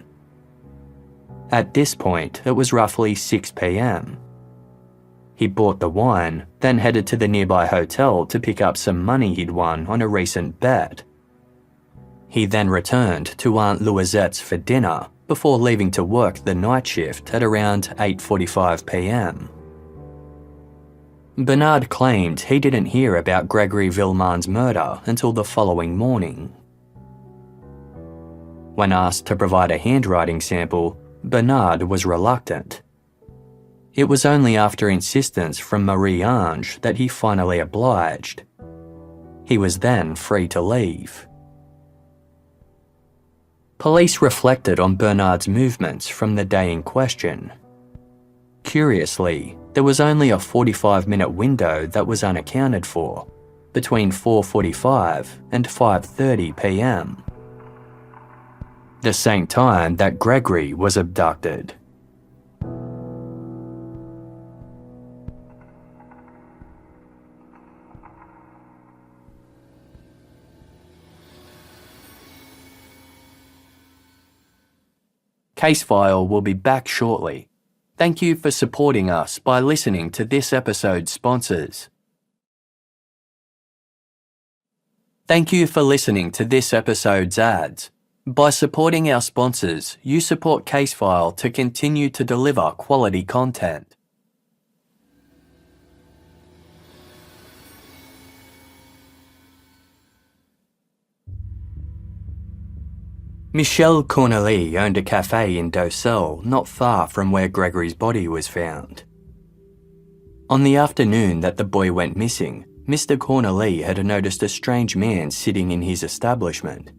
Speaker 1: At this point, it was roughly 6 p.m. He bought the wine, then headed to the nearby hotel to pick up some money he'd won on a recent bet. He then returned to Aunt Louisette's for dinner before leaving to work the night shift at around 8:45 p.m. Bernard claimed he didn't hear about Gregory Villemin's murder until the following morning. When asked to provide a handwriting sample, Bernard was reluctant. It was only after insistence from Marie-Ange that he finally obliged. He was then free to leave. Police reflected on Bernard's movements from the day in question. Curiously, there was only a 45-minute window that was unaccounted for, between 4:45 and 5:30 p.m. The same time that Gregory was abducted. CaseFile will be back shortly. Thank you for supporting us by listening to this episode's sponsors. Thank you for listening to this episode's ads. By supporting our sponsors, you support CaseFile to continue to deliver quality content. Michel Cornelie owned a cafe in Docelle not far from where Gregory's body was found. On the afternoon that the boy went missing, Mr. Cornelie had noticed a strange man sitting in his establishment.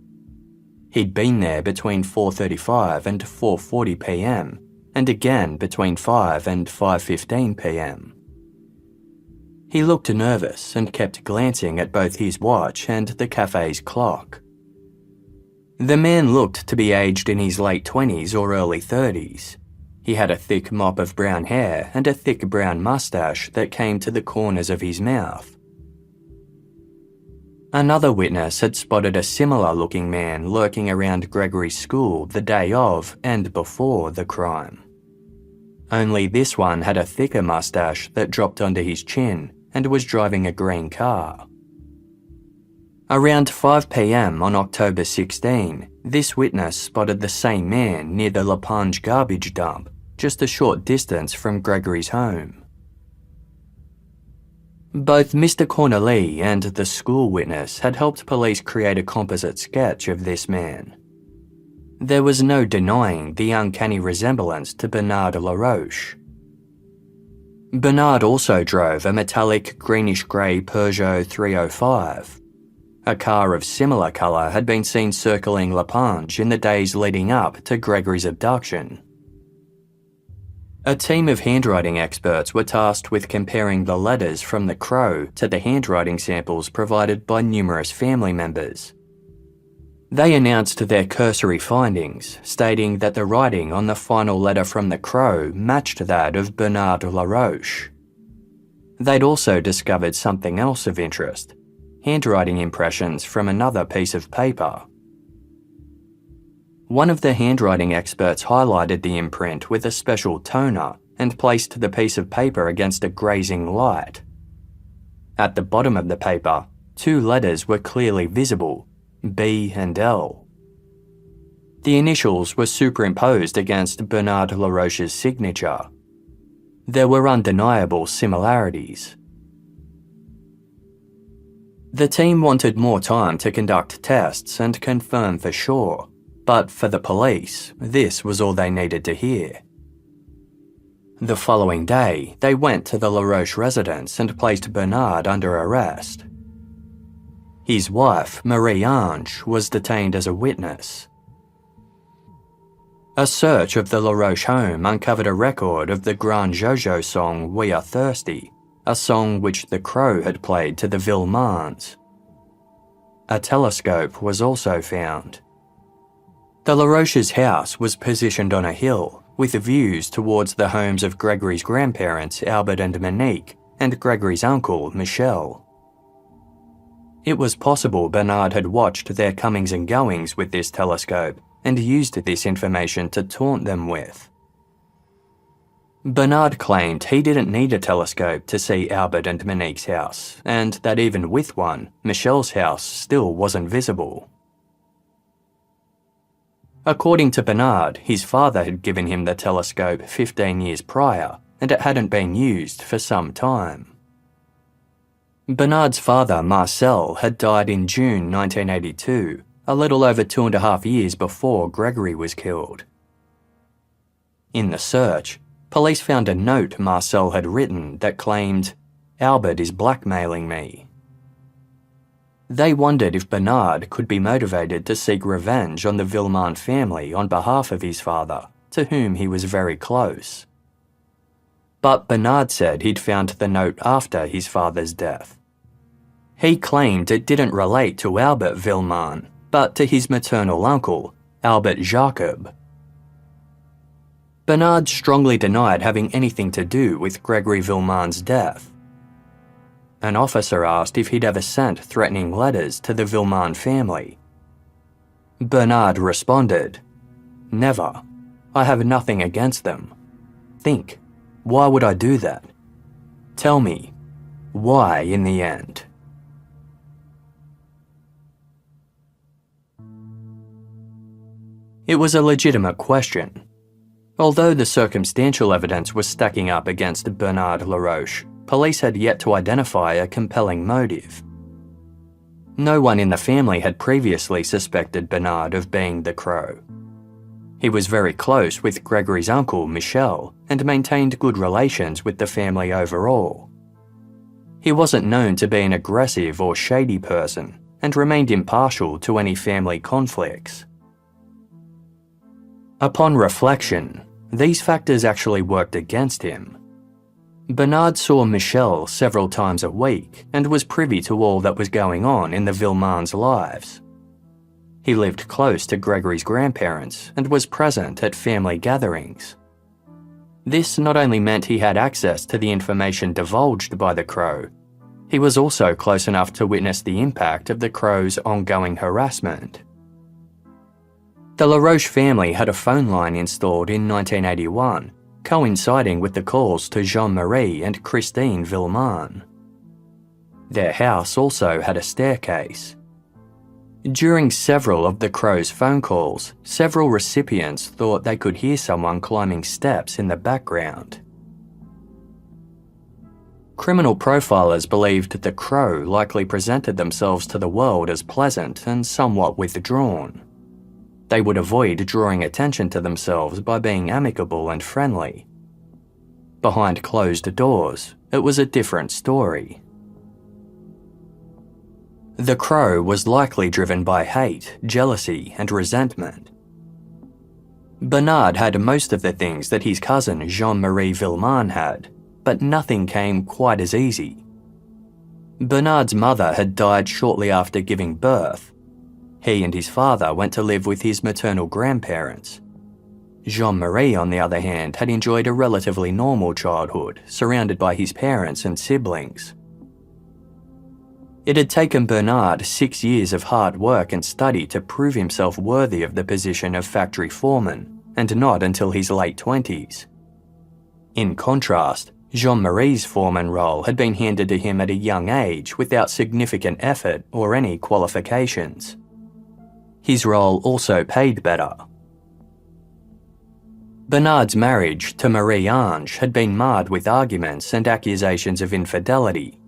Speaker 1: He'd been there between 4:35 and 4:40 p.m, and again between 5 and 5:15 p.m. He looked nervous and kept glancing at both his watch and the cafe's clock. The man looked to be aged in his late 20s or early 30s. He had a thick mop of brown hair and a thick brown mustache that came to the corners of his mouth. Another witness had spotted a similar-looking man lurking around Gregory's school the day of and before the crime. Only this one had a thicker mustache that dropped onto his chin and was driving a green car. Around 5 p.m. on October 16, this witness spotted the same man near the Lapinge garbage dump, just a short distance from Gregory's home. Both Mr. Cornelie and the school witness had helped police create a composite sketch of this man. There was no denying the uncanny resemblance to Bernard LaRoche. Bernard also drove a metallic greenish-grey Peugeot 305. A car of similar colour had been seen circling Lapinge in the days leading up to Gregory's abduction. A team of handwriting experts were tasked with comparing the letters from the crow to the handwriting samples provided by numerous family members. They announced their cursory findings, stating that the writing on the final letter from the crow matched that of Bernard LaRoche. They'd also discovered something else of interest: handwriting impressions from another piece of paper. One of the handwriting experts highlighted the imprint with a special toner and placed the piece of paper against a grazing light. At the bottom of the paper, 2 letters were clearly visible: B and L. The initials were superimposed against Bernard Laroche's signature. There were undeniable similarities. The team wanted more time to conduct tests and confirm for sure, but for the police, this was all they needed to hear. The following day, they went to the Laroche residence and placed Bernard under arrest. His wife, Marie-Ange, was detained as a witness. A search of the Laroche home uncovered a record of the Grand Jojo song We Are Thirsty, a song which the Crow had played to the Villemins. A telescope was also found. The Laroche's house was positioned on a hill, with views towards the homes of Gregory's grandparents, Albert and Monique, and Gregory's uncle, Michel. It was possible Bernard had watched their comings and goings with this telescope and used this information to taunt them with. Bernard claimed he didn't need a telescope to see Albert and Monique's house, and that even with one, Michel's house still wasn't visible. According to Bernard, his father had given him the telescope 15 years prior, and it hadn't been used for some time. Bernard's father, Marcel, had died in June 1982, a little over 2.5 years before Gregory was killed. In the search, police found a note Marcel had written that claimed, "Albert is blackmailing me." They wondered if Bernard could be motivated to seek revenge on the Villemin family on behalf of his father, to whom he was very close. But Bernard said he'd found the note after his father's death. He claimed it didn't relate to Albert Villemin, but to his maternal uncle, Albert Jacob. Bernard strongly denied having anything to do with Gregory Villemin's death. An officer asked if he'd ever sent threatening letters to the Villemin family. Bernard responded, "Never. I have nothing against them. Think, why would I do that? Tell me, why in the end?" It was a legitimate question. Although the circumstantial evidence was stacking up against Bernard Laroche, police had yet to identify a compelling motive. No one in the family had previously suspected Bernard of being the Crow. He was very close with Gregory's uncle, Michel, and maintained good relations with the family overall. He wasn't known to be an aggressive or shady person, and remained impartial to any family conflicts. Upon reflection, these factors actually worked against him. Bernard saw Michel several times a week and was privy to all that was going on in the Villemins' lives. He lived close to Gregory's grandparents and was present at family gatherings. This not only meant he had access to the information divulged by the Crow, he was also close enough to witness the impact of the Crow's ongoing harassment. The Laroche family had a phone line installed in 1981, coinciding with the calls to Jean-Marie and Christine Villemin. Their house also had a staircase. During several of the Crow's phone calls, several recipients thought they could hear someone climbing steps in the background. Criminal profilers believed the Crow likely presented themselves to the world as pleasant and somewhat withdrawn. They would avoid drawing attention to themselves by being amicable and friendly. Behind closed doors, it was a different story. The Crow was likely driven by hate, jealousy, and resentment. Bernard had most of the things that his cousin Jean-Marie Villemin had, but nothing came quite as easy. Bernard's mother had died shortly after giving birth. He and his father went to live with his maternal grandparents. Jean-Marie, on the other hand, had enjoyed a relatively normal childhood, surrounded by his parents and siblings. It had taken Bernard 6 years of hard work and study to prove himself worthy of the position of factory foreman, and not until his late 20s. In contrast, Jean-Marie's foreman role had been handed to him at a young age without significant effort or any qualifications. His role also paid better. Bernard's marriage to Marie-Ange had been marred with arguments and accusations of infidelity.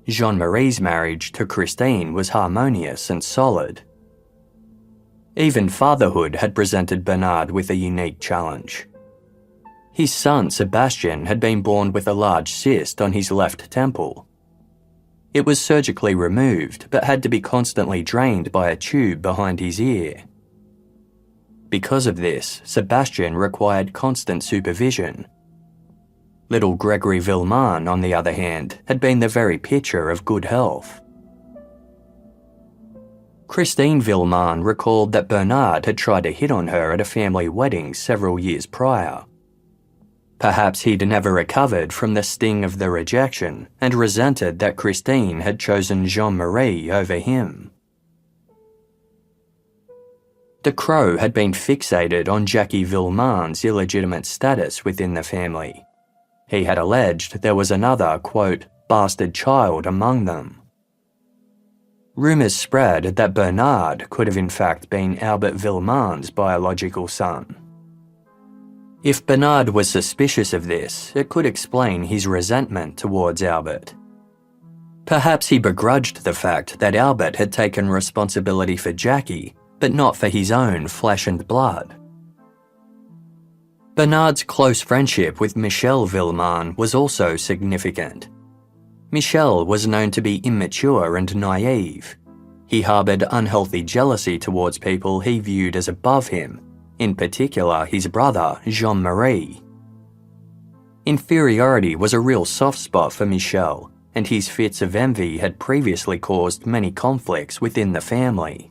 Speaker 1: Jean-Marie's marriage to Christine was harmonious and solid. Even fatherhood had presented Bernard with a unique challenge. His son Sebastian had been born with a large cyst on his left temple. It was surgically removed but had to be constantly drained by a tube behind his ear. Because of this, Sebastian required constant supervision. Little Gregory Villemin, on the other hand, had been the very picture of good health. Christine Villemin recalled that Bernard had tried to hit on her at a family wedding several years prior. Perhaps he'd never recovered from the sting of the rejection and resented that Christine had chosen Jean-Marie over him. The Crow had been fixated on Jackie Villemin's illegitimate status within the family. He had alleged there was another, quote, bastard child among them. Rumours spread that Bernard could have in fact been Albert Villemin's biological son. If Bernard was suspicious of this, it could explain his resentment towards Albert. Perhaps he begrudged the fact that Albert had taken responsibility for Jackie, but not for his own flesh and blood. Bernard's close friendship with Michel Villemin was also significant. Michel was known to be immature and naive. He harboured unhealthy jealousy towards people he viewed as above him, in particular his brother, Jean-Marie. Inferiority was a real soft spot for Michel, and his fits of envy had previously caused many conflicts within the family.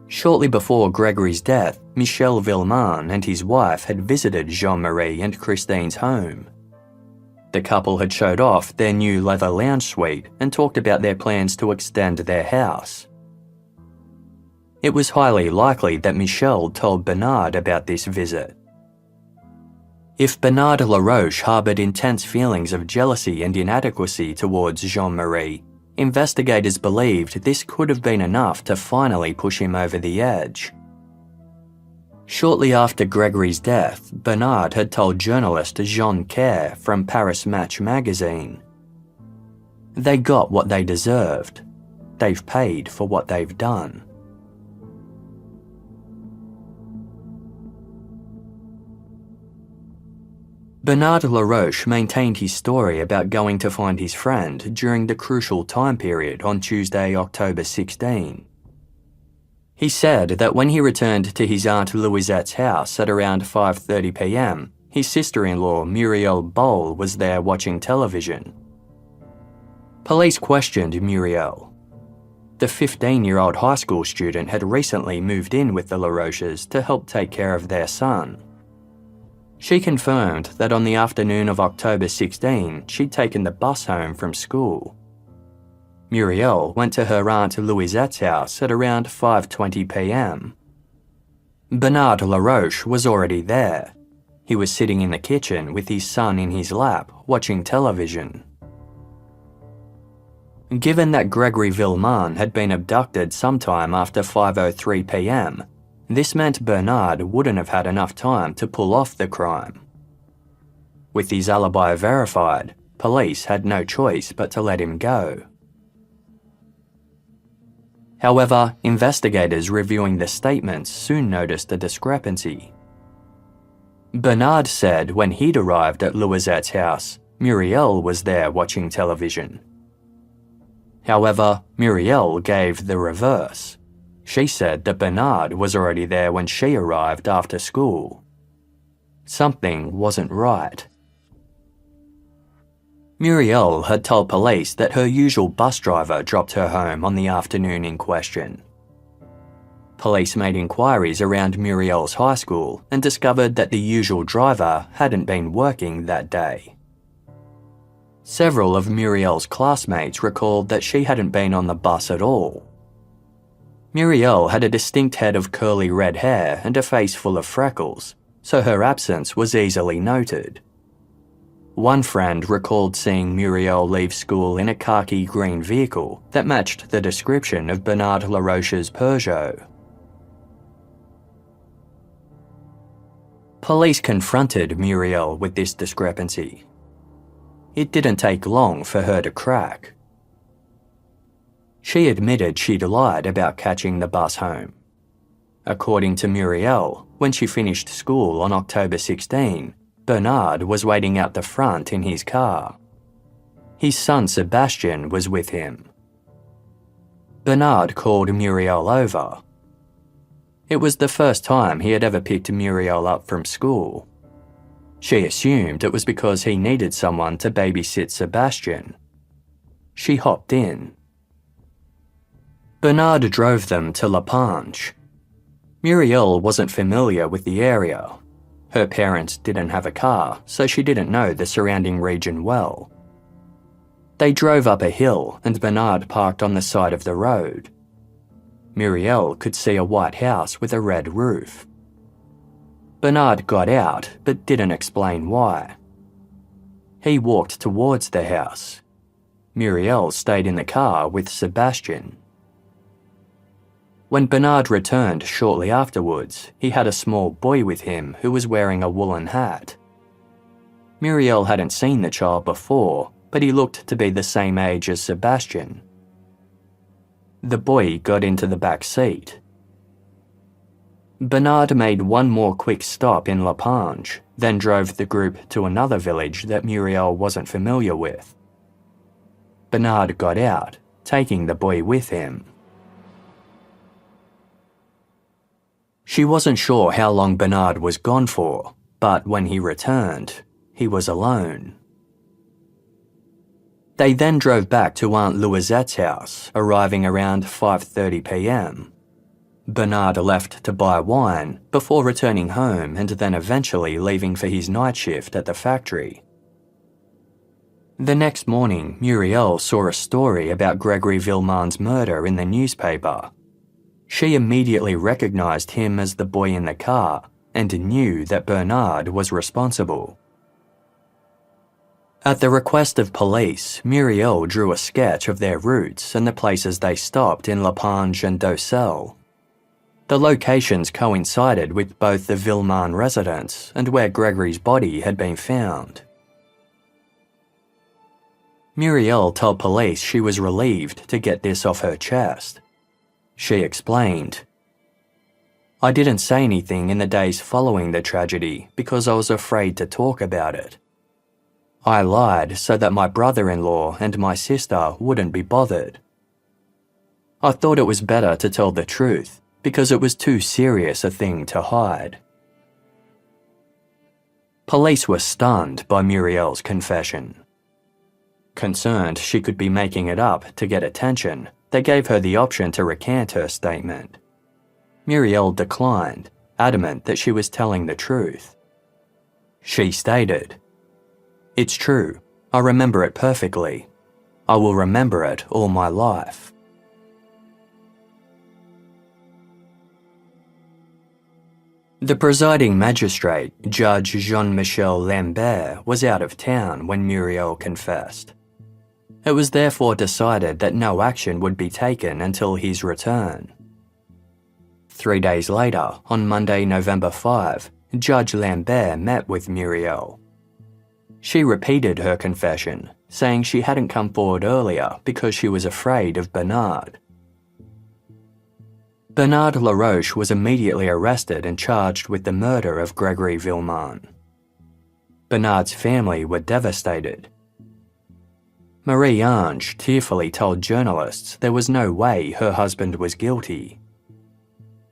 Speaker 1: Shortly before Gregory's death, Michel Villemin and his wife had visited Jean-Marie and Christine's home. The couple had showed off their new leather lounge suite and talked about their plans to extend their house. It was highly likely that Michel told Bernard about this visit. If Bernard Laroche harboured intense feelings of jealousy and inadequacy towards Jean-Marie, investigators believed this could have been enough to finally push him over the edge. Shortly after Gregory's death, Bernard had told journalist Jean Kerr from Paris Match magazine, "They got what they deserved. They've paid for what they've done." Bernard Laroche maintained his story about going to find his friend during the crucial time period on Tuesday, October 16. He said that when he returned to his Aunt Louisette's house at around 5:30 p.m, his sister-in-law Muriel Boll was there watching television. Police questioned Muriel. The 15-year-old high school student had recently moved in with the Laroches to help take care of their son. She confirmed that on the afternoon of October 16, she'd taken the bus home from school. Muriel went to her Aunt Louisette's house at around 5:20 p.m. Bernard Laroche was already there. He was sitting in the kitchen with his son in his lap, watching television. Given that Gregory Villemin had been abducted sometime after 5:03 p.m, this meant Bernard wouldn't have had enough time to pull off the crime. With his alibi verified, police had no choice but to let him go. However, investigators reviewing the statements soon noticed a discrepancy. Bernard said when he'd arrived at Louisette's house, Muriel was there watching television. However, Muriel gave the reverse. She said that Bernard was already there when she arrived after school. Something wasn't right. Muriel had told police that her usual bus driver dropped her home on the afternoon in question. Police made inquiries around Muriel's high school and discovered that the usual driver hadn't been working that day. Several of Muriel's classmates recalled that she hadn't been on the bus at all. Muriel had a distinct head of curly red hair and a face full of freckles, so her absence was easily noted. One friend recalled seeing Muriel leave school in a khaki green vehicle that matched the description of Bernard Laroche's Peugeot. Police confronted Muriel with this discrepancy. It didn't take long for her to crack. She admitted she'd lied about catching the bus home. According to Muriel, when she finished school on October 16, Bernard was waiting out the front in his car. His son Sebastian was with him. Bernard called Muriel over. It was the first time he had ever picked Muriel up from school. She assumed it was because he needed someone to babysit Sebastian. She hopped in. Bernard drove them to La Panche. Muriel wasn't familiar with the area. Her parents didn't have a car, so she didn't know the surrounding region well. They drove up a hill and Bernard parked on the side of the road. Muriel could see a white house with a red roof. Bernard got out but didn't explain why. He walked towards the house. Muriel stayed in the car with Sebastian. When Bernard returned shortly afterwards, he had a small boy with him who was wearing a woolen hat. Muriel hadn't seen the child before, but he looked to be the same age as Sebastian. The boy got into the back seat. Bernard made one more quick stop in La Panche, then drove the group to another village that Muriel wasn't familiar with. Bernard got out, taking the boy with him. She wasn't sure how long Bernard was gone for, but when he returned, he was alone. They then drove back to Aunt Louisette's house, arriving around 5:30 p.m. Bernard left to buy wine before returning home and then eventually leaving for his night shift at the factory. The next morning, Muriel saw a story about Gregory Villemin's murder in the newspaper. She immediately recognized him as the boy in the car and knew that Bernard was responsible. At the request of police, Muriel drew a sketch of their routes and the places they stopped in La Panche and Docelle. The locations coincided with both the Villemin residence and where Gregory's body had been found. Muriel told police she was relieved to get this off her chest. She explained, "I didn't say anything in the days following the tragedy because I was afraid to talk about it. I lied so that my brother-in-law and my sister wouldn't be bothered. I thought it was better to tell the truth because it was too serious a thing to hide." Police were stunned by Muriel's confession. Concerned she could be making it up to get attention, they gave her the option to recant her statement. Muriel declined, adamant that she was telling the truth. She stated, "It's true. I remember it perfectly. I will remember it all my life." The presiding magistrate, Judge Jean-Michel Lambert, was out of town when Muriel confessed. It was therefore decided that no action would be taken until his return. 3 days later, on Monday, November 5, Judge Lambert met with Muriel. She repeated her confession, saying she hadn't come forward earlier because she was afraid of Bernard. Bernard Laroche was immediately arrested and charged with the murder of Gregory Villemin. Bernard's family were devastated. Marie-Ange tearfully told journalists there was no way her husband was guilty.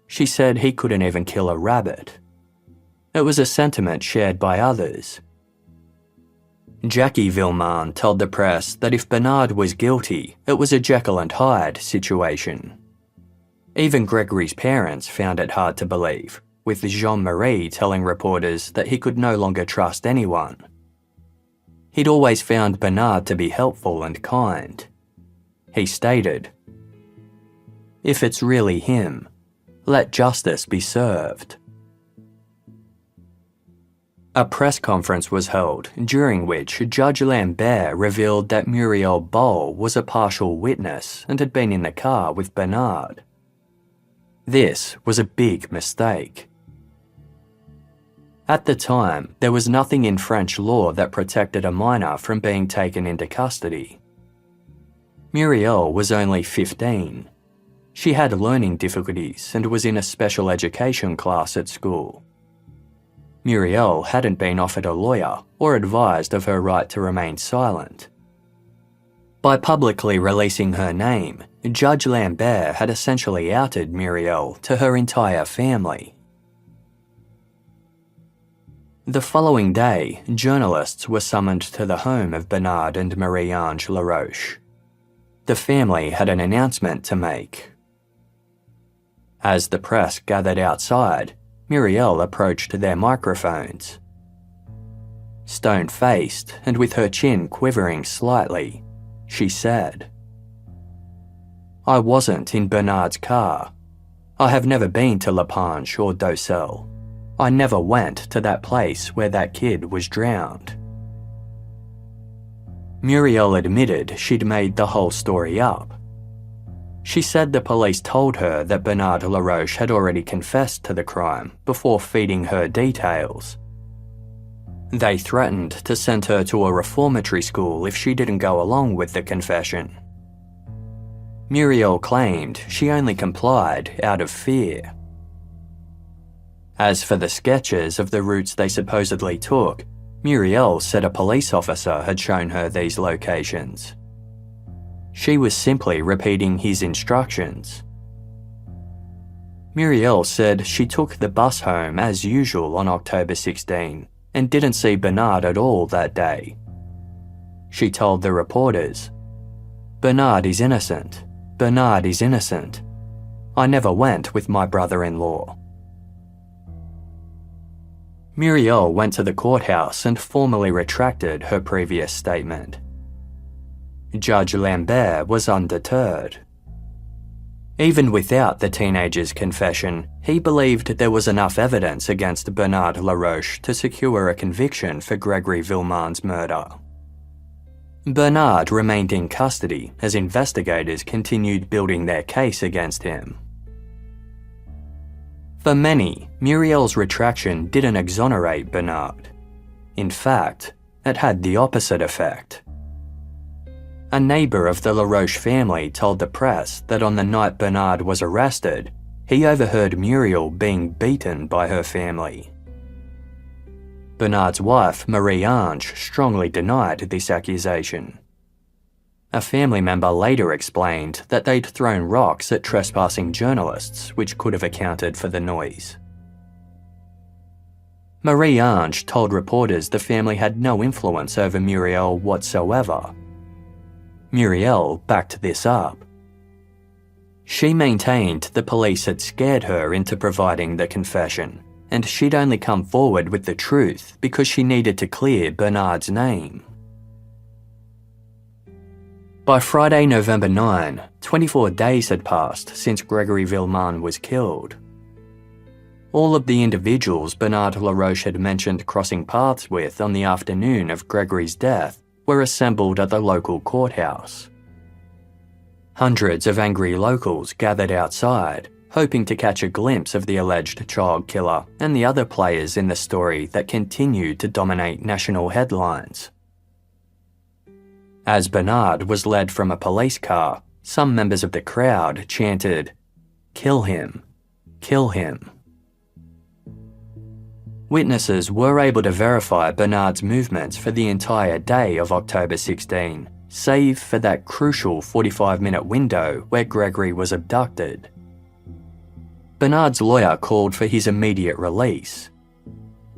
Speaker 1: She said he couldn't even kill a rabbit. It was a sentiment shared by others. Jackie Villemin told the press that if Bernard was guilty, it was a Jekyll and Hyde situation. Even Gregory's parents found it hard to believe, with Jean-Marie telling reporters that he could no longer trust anyone. He'd always found Bernard to be helpful and kind. He stated, "If it's really him, let justice be served." A press conference was held, during which Judge Lambert revealed that Muriel Boll was a partial witness and had been in the car with Bernard. This was a big mistake. At the time, there was nothing in French law that protected a minor from being taken into custody. Muriel was only 15. She had learning difficulties and was in a special education class at school. Muriel hadn't been offered a lawyer or advised of her right to remain silent. By publicly releasing her name, Judge Lambert had essentially outed Muriel to her entire family. The following day, journalists were summoned to the home of Bernard and Marie-Ange Laroche. The family had an announcement to make. As the press gathered outside, Muriel approached their microphones. Stone-faced and with her chin quivering slightly, she said, "I wasn't in Bernard's car. I have never been to La Panche or Docelle. I never went to that place where that kid was drowned." Muriel admitted she'd made the whole story up. She said the police told her that Bernard Laroche had already confessed to the crime before feeding her details. They threatened to send her to a reformatory school if she didn't go along with the confession. Muriel claimed she only complied out of fear. As for the sketches of the routes they supposedly took, Muriel said a police officer had shown her these locations. She was simply repeating his instructions. Muriel said she took the bus home as usual on October 16 and didn't see Bernard at all that day. She told the reporters, "Bernard is innocent. Bernard is innocent. I never went with my brother-in-law." Muriel went to the courthouse and formally retracted her previous statement. Judge Lambert was undeterred. Even without the teenager's confession, he believed there was enough evidence against Bernard Laroche to secure a conviction for Gregory Villemin's murder. Bernard remained in custody as investigators continued building their case against him. For many, Muriel's retraction didn't exonerate Bernard. In fact, it had the opposite effect. A neighbour of the Laroche family told the press that on the night Bernard was arrested, he overheard Muriel being beaten by her family. Bernard's wife, Marie-Ange, strongly denied this accusation. A family member later explained that they'd thrown rocks at trespassing journalists, which could have accounted for the noise. Marie-Ange told reporters the family had no influence over Muriel whatsoever. Muriel backed this up. She maintained the police had scared her into providing the confession, and she'd only come forward with the truth because she needed to clear Bernard's name. By Friday, November 9, 24 days had passed since Gregory Villemin was killed. All of the individuals Bernard Laroche had mentioned crossing paths with on the afternoon of Gregory's death were assembled at the local courthouse. Hundreds of angry locals gathered outside, hoping to catch a glimpse of the alleged child killer and the other players in the story that continued to dominate national headlines. As Bernard was led from a police car, some members of the crowd chanted, "Kill him! Kill him!" Witnesses were able to verify Bernard's movements for the entire day of October 16, save for that crucial 45-minute window where Gregory was abducted. Bernard's lawyer called for his immediate release.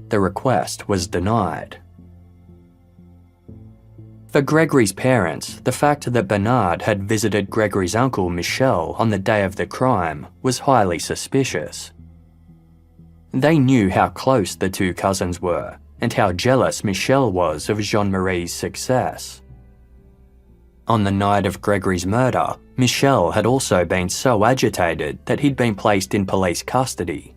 Speaker 1: The request was denied. For Gregory's parents, the fact that Bernard had visited Gregory's uncle Michel on the day of the crime was highly suspicious. They knew how close the two cousins were and how jealous Michel was of Jean-Marie's success. On the night of Gregory's murder, Michel had also been so agitated that he'd been placed in police custody.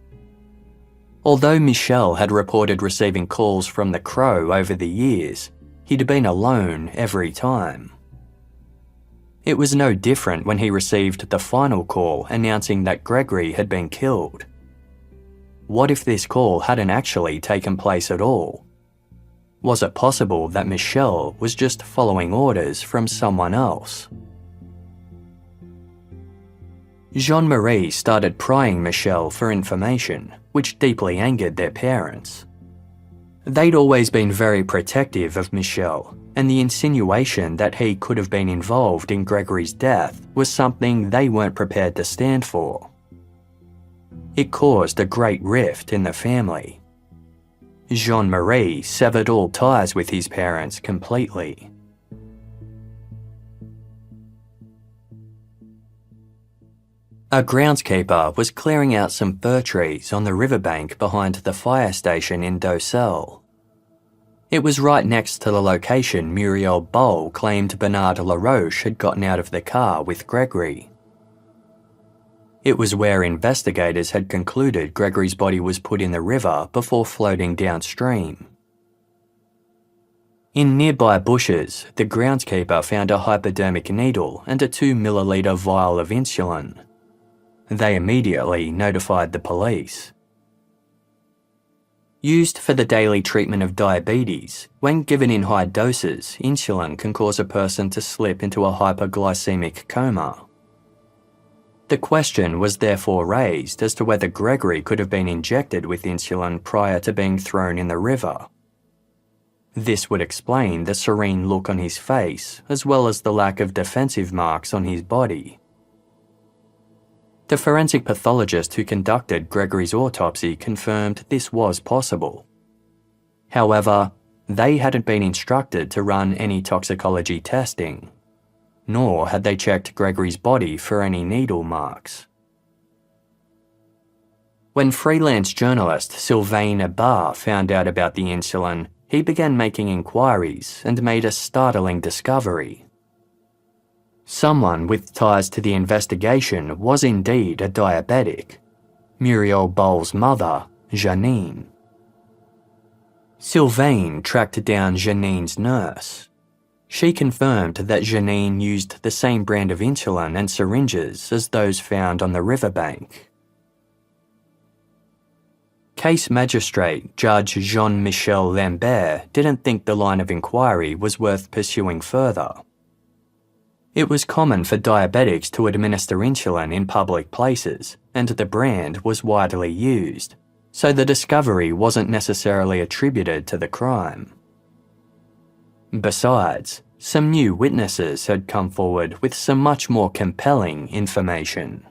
Speaker 1: Although Michel had reported receiving calls from the Crow over the years, he'd been alone every time. It was no different when he received the final call announcing that Gregory had been killed. What if this call hadn't actually taken place at all? Was it possible that Michel was just following orders from someone else? Jean-Marie started prying Michel for information, which deeply angered their parents. They'd always been very protective of Michel, and the insinuation that he could have been involved in Gregory's death was something they weren't prepared to stand for. It caused a great rift in the family. Jean-Marie severed all ties with his parents completely. A groundskeeper was clearing out some fir trees on the riverbank behind the fire station in Docelle. It was right next to the location Muriel Boll claimed Bernard Laroche had gotten out of the car with Gregory. It was where investigators had concluded Gregory's body was put in the river before floating downstream. In nearby bushes, the groundskeeper found a hypodermic needle and a 2 milliliter vial of insulin. They immediately notified the police. Used for the daily treatment of diabetes, when given in high doses, insulin can cause a person to slip into a hypoglycemic coma. The question was therefore raised as to whether Gregory could have been injected with insulin prior to being thrown in the river. This would explain the serene look on his face, as well as the lack of defensive marks on his body. The forensic pathologist who conducted Gregory's autopsy confirmed this was possible. However, they hadn't been instructed to run any toxicology testing, nor had they checked Gregory's body for any needle marks. When freelance journalist Sylvain Abar found out about the insulin, he began making inquiries and made a startling discovery. Someone with ties to the investigation was indeed a diabetic, Muriel Boll's mother, Janine. Sylvain tracked down Janine's nurse. She confirmed that Janine used the same brand of insulin and syringes as those found on the riverbank. Case Magistrate Judge Jean-Michel Lambert didn't think the line of inquiry was worth pursuing further. It was common for diabetics to administer insulin in public places, and the brand was widely used, so the discovery wasn't necessarily attributed to the crime. Besides, some new witnesses had come forward with some much more compelling information.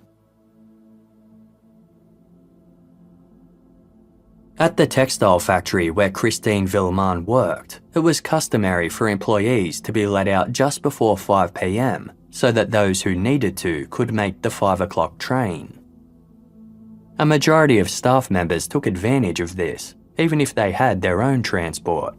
Speaker 1: At the textile factory where Christine Villemin worked, it was customary for employees to be let out just before 5 p.m. so that those who needed to could make the 5 o'clock train. A majority of staff members took advantage of this, even if they had their own transport.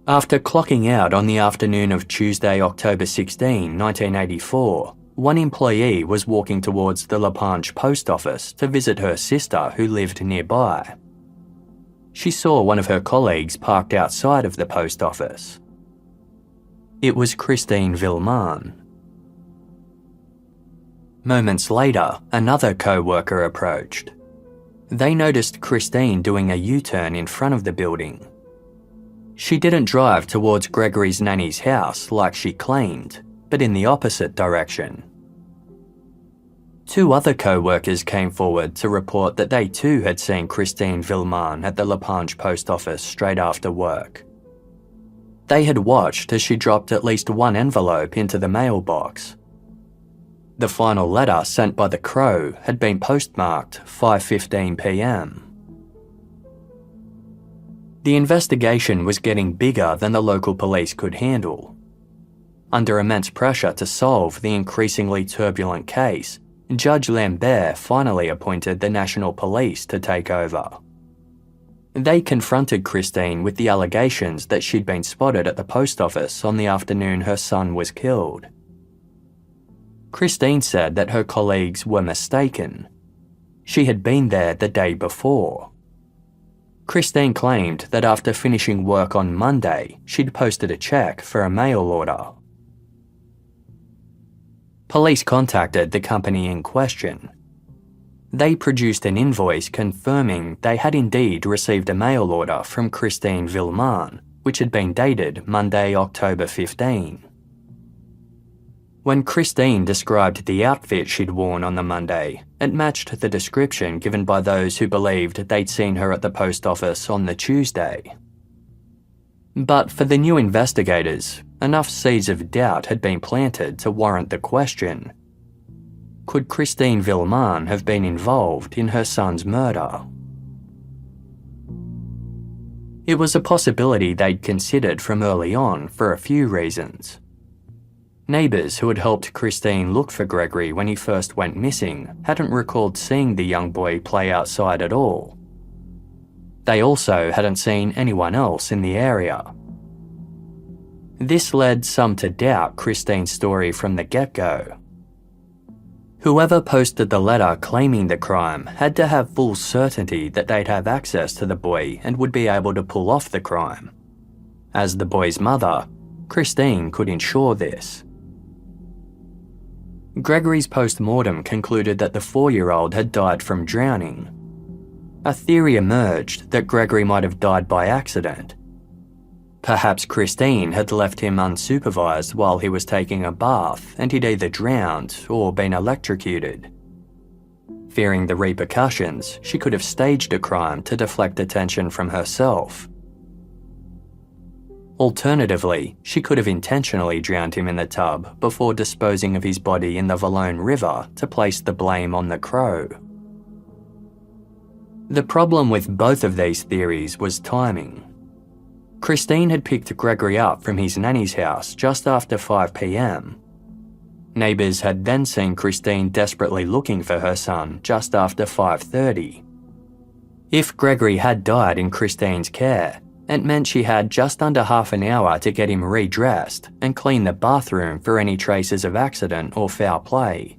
Speaker 1: After clocking out on the afternoon of Tuesday, October 16, 1984, one employee was walking towards the Lapinge post office to visit her sister who lived nearby. She saw one of her colleagues parked outside of the post office. It was Christine Villemin. Moments later, another co-worker approached. They noticed Christine doing a U-turn in front of the building. She didn't drive towards Gregory's nanny's house like she claimed, but in the opposite direction. Two other co-workers came forward to report that they too had seen Christine Villemin at the Lapinge post office straight after work. They had watched as she dropped at least one envelope into the mailbox. The final letter sent by the Crow had been postmarked 5:15 p.m. The investigation was getting bigger than the local police could handle. Under immense pressure to solve the increasingly turbulent case, Judge Lambert finally appointed the National Police to take over. They confronted Christine with the allegations that she'd been spotted at the post office on the afternoon her son was killed. Christine said that her colleagues were mistaken. She had been there the day before. Christine claimed that after finishing work on Monday, she'd posted a check for a mail order. Police contacted the company in question. They produced an invoice confirming they had indeed received a mail order from Gregory Villemin, which had been dated Monday, October 15. When Christine described the outfit she'd worn on the Monday, it matched the description given by those who believed they'd seen her at the post office on the Tuesday. But for the new investigators, enough seeds of doubt had been planted to warrant the question: could Gregory Villemin have been involved in her son's murder? It was a possibility they'd considered from early on for a few reasons. Neighbours who had helped Christine look for Gregory when he first went missing hadn't recalled seeing the young boy play outside at all. They also hadn't seen anyone else in the area. This led some to doubt Christine's story from the get-go. Whoever posted the letter claiming the crime had to have full certainty that they'd have access to the boy and would be able to pull off the crime. As the boy's mother, Christine could ensure this. Gregory's post-mortem concluded that the 4-year-old had died from drowning. A theory emerged that Gregory might have died by accident. Perhaps Christine had left him unsupervised while he was taking a bath and he'd either drowned or been electrocuted. Fearing the repercussions, she could have staged a crime to deflect attention from herself. Alternatively, she could have intentionally drowned him in the tub before disposing of his body in the Vallone River to place the blame on the crow. The problem with both of these theories was timing. Christine had picked Gregory up from his nanny's house just after 5 p.m. Neighbours had then seen Christine desperately looking for her son just after 5:30. If Gregory had died in Christine's care, it meant she had just under half an hour to get him redressed and clean the bathroom for any traces of accident or foul play.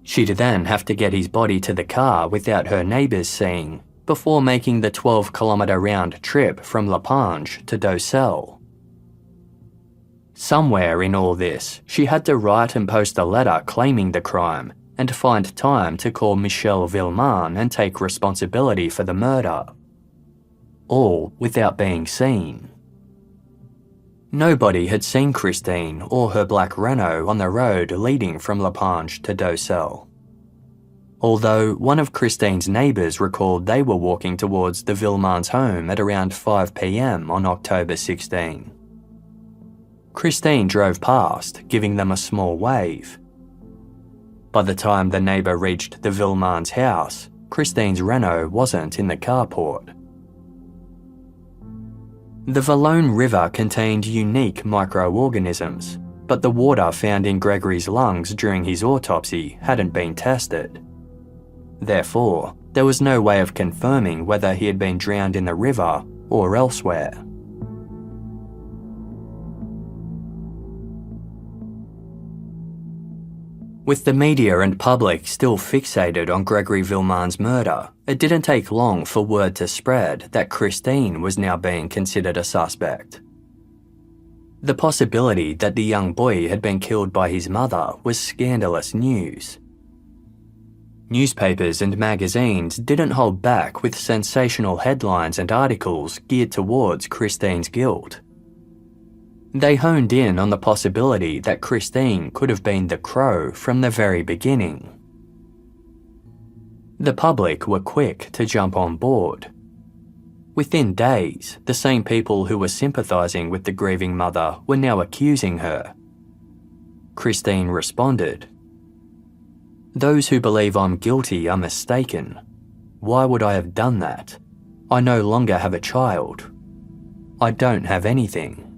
Speaker 1: She'd then have to get his body to the car without her neighbours seeing, before making the 12-kilometre round trip from La Pange to Docelle. Somewhere in all this, she had to write and post a letter claiming the crime and find time to call Michel Villemin and take responsibility for the murder. All without being seen. Nobody had seen Christine or her black Renault on the road leading from La Pange to Docelle. Although one of Christine's neighbours recalled they were walking towards the Villemins' home at around 5 p.m. on October 16. Christine drove past, giving them a small wave. By the time the neighbour reached the Villemins' house, Christine's Renault wasn't in the carport. The Vallone River contained unique microorganisms, but the water found in Gregory's lungs during his autopsy hadn't been tested. Therefore, there was no way of confirming whether he had been drowned in the river or elsewhere. With the media and public still fixated on Gregory Villemin's murder, it didn't take long for word to spread that Christine was now being considered a suspect. The possibility that the young boy had been killed by his mother was scandalous news. Newspapers and magazines didn't hold back with sensational headlines and articles geared towards Christine's guilt. They honed in on the possibility that Christine could have been the crow from the very beginning. The public were quick to jump on board. Within days, the same people who were sympathising with the grieving mother were now accusing her. Christine responded, "Those who believe I'm guilty are mistaken. Why would I have done that? I no longer have a child. I don't have anything.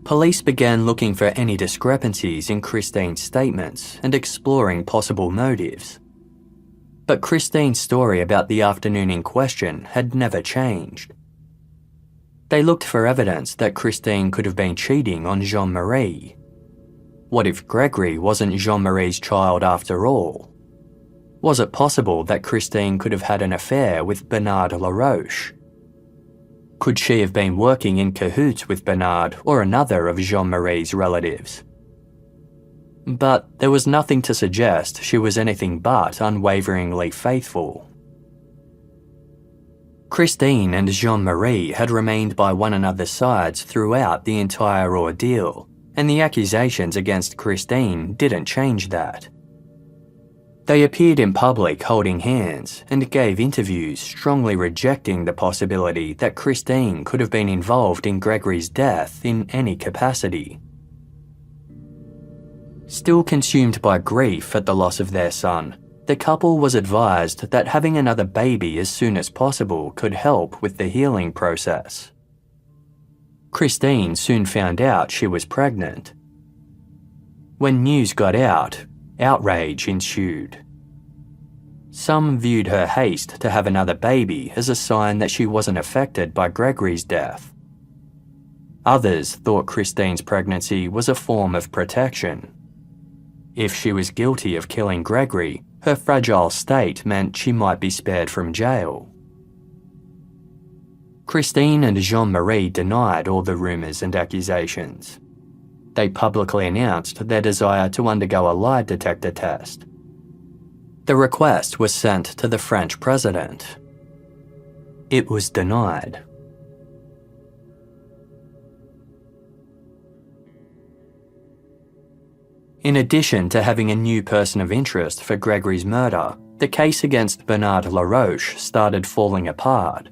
Speaker 1: Police began looking for any discrepancies in Christine's statements and exploring possible motives. But Christine's story about the afternoon in question had never changed. They looked for evidence that Christine could have been cheating on Jean-Marie. What if Gregory wasn't Jean-Marie's child after all? Was it possible that Christine could have had an affair with Bernard Laroche? Could she have been working in cahoots with Bernard or another of Jean-Marie's relatives? But there was nothing to suggest she was anything but unwaveringly faithful. Christine and Jean-Marie had remained by one another's sides throughout the entire ordeal, and the accusations against Christine didn't change that. They appeared in public holding hands and gave interviews strongly rejecting the possibility that Christine could have been involved in Gregory's death in any capacity. Still consumed by grief at the loss of their son, the couple was advised that having another baby as soon as possible could help with the healing process. Christine soon found out she was pregnant. When news got out, outrage ensued. Some viewed her haste to have another baby as a sign that she wasn't affected by Gregory's death. Others thought Christine's pregnancy was a form of protection. If she was guilty of killing Gregory, her fragile state meant she might be spared from jail. Christine and Jean-Marie denied all the rumours and accusations. They publicly announced their desire to undergo a lie detector test. The request was sent to the French president. It was denied. In addition to having a new person of interest for Gregory's murder, the case against Bernard Laroche started falling apart.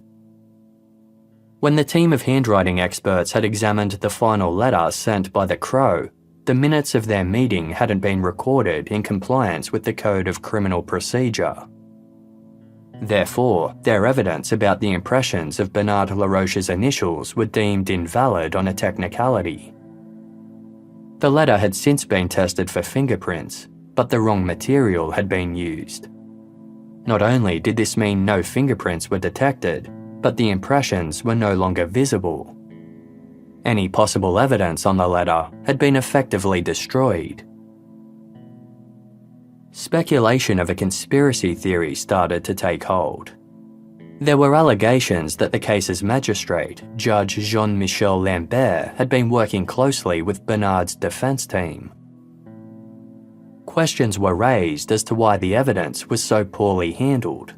Speaker 1: When the team of handwriting experts had examined the final letter sent by the Crow, the minutes of their meeting hadn't been recorded in compliance with the Code of Criminal Procedure. Therefore, their evidence about the impressions of Bernard Laroche's initials were deemed invalid on a technicality. The letter had since been tested for fingerprints, but the wrong material had been used. Not only did this mean no fingerprints were detected, but the impressions were no longer visible. Any possible evidence on the letter had been effectively destroyed. Speculation of a conspiracy theory started to take hold. There were allegations that the case's magistrate, Judge Jean-Michel Lambert, had been working closely with Bernard's defense team. Questions were raised as to why the evidence was so poorly handled.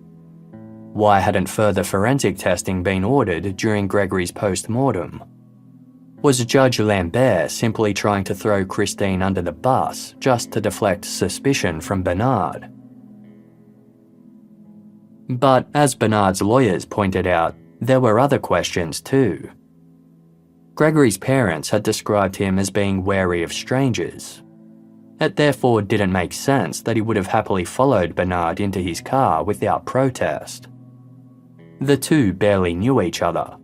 Speaker 1: Why hadn't further forensic testing been ordered during Gregory's post-mortem? Was Judge Lambert simply trying to throw Christine under the bus just to deflect suspicion from Bernard? But as Bernard's lawyers pointed out, there were other questions too. Gregory's parents had described him as being wary of strangers. It therefore didn't make sense that he would have happily followed Bernard into his car without protest. The two barely knew each other.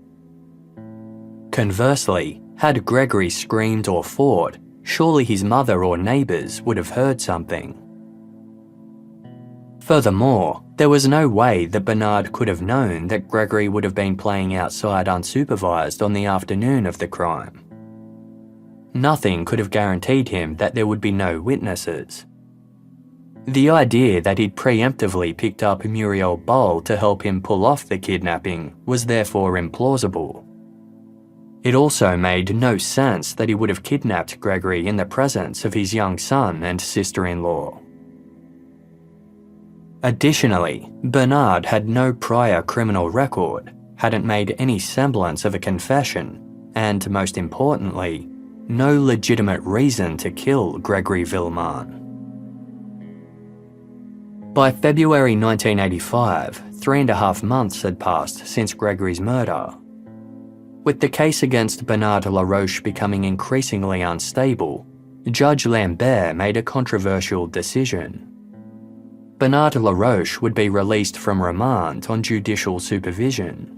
Speaker 1: Conversely, had Gregory screamed or fought, surely his mother or neighbours would have heard something. Furthermore, there was no way that Bernard could have known that Gregory would have been playing outside unsupervised on the afternoon of the crime. Nothing could have guaranteed him that there would be no witnesses. The idea that he'd preemptively picked up Muriel Boll to help him pull off the kidnapping was therefore implausible. It also made no sense that he would have kidnapped Gregory in the presence of his young son and sister-in-law. Additionally, Bernard had no prior criminal record, hadn't made any semblance of a confession, and most importantly, no legitimate reason to kill Gregory Villemin. By February 1985, 3.5 months had passed since Gregory's murder. With the case against Bernard Laroche becoming increasingly unstable, Judge Lambert made a controversial decision. Bernard Laroche would be released from remand on judicial supervision.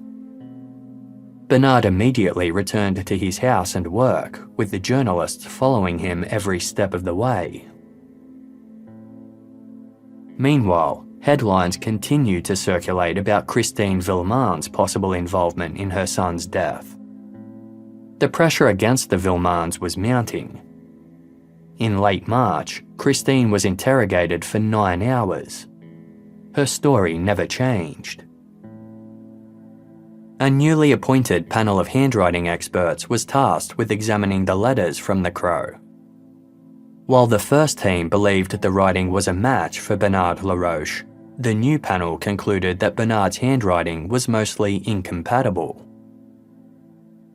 Speaker 1: Bernard immediately returned to his house and work, with the journalists following him every step of the way. Meanwhile, headlines continued to circulate about Christine Villemin's possible involvement in her son's death. The pressure against the Villemins was mounting. In late March, Christine was interrogated for 9 hours. Her story never changed. A newly appointed panel of handwriting experts was tasked with examining the letters from the crow. While the first team believed the writing was a match for Bernard Laroche, the new panel concluded that Bernard's handwriting was mostly incompatible.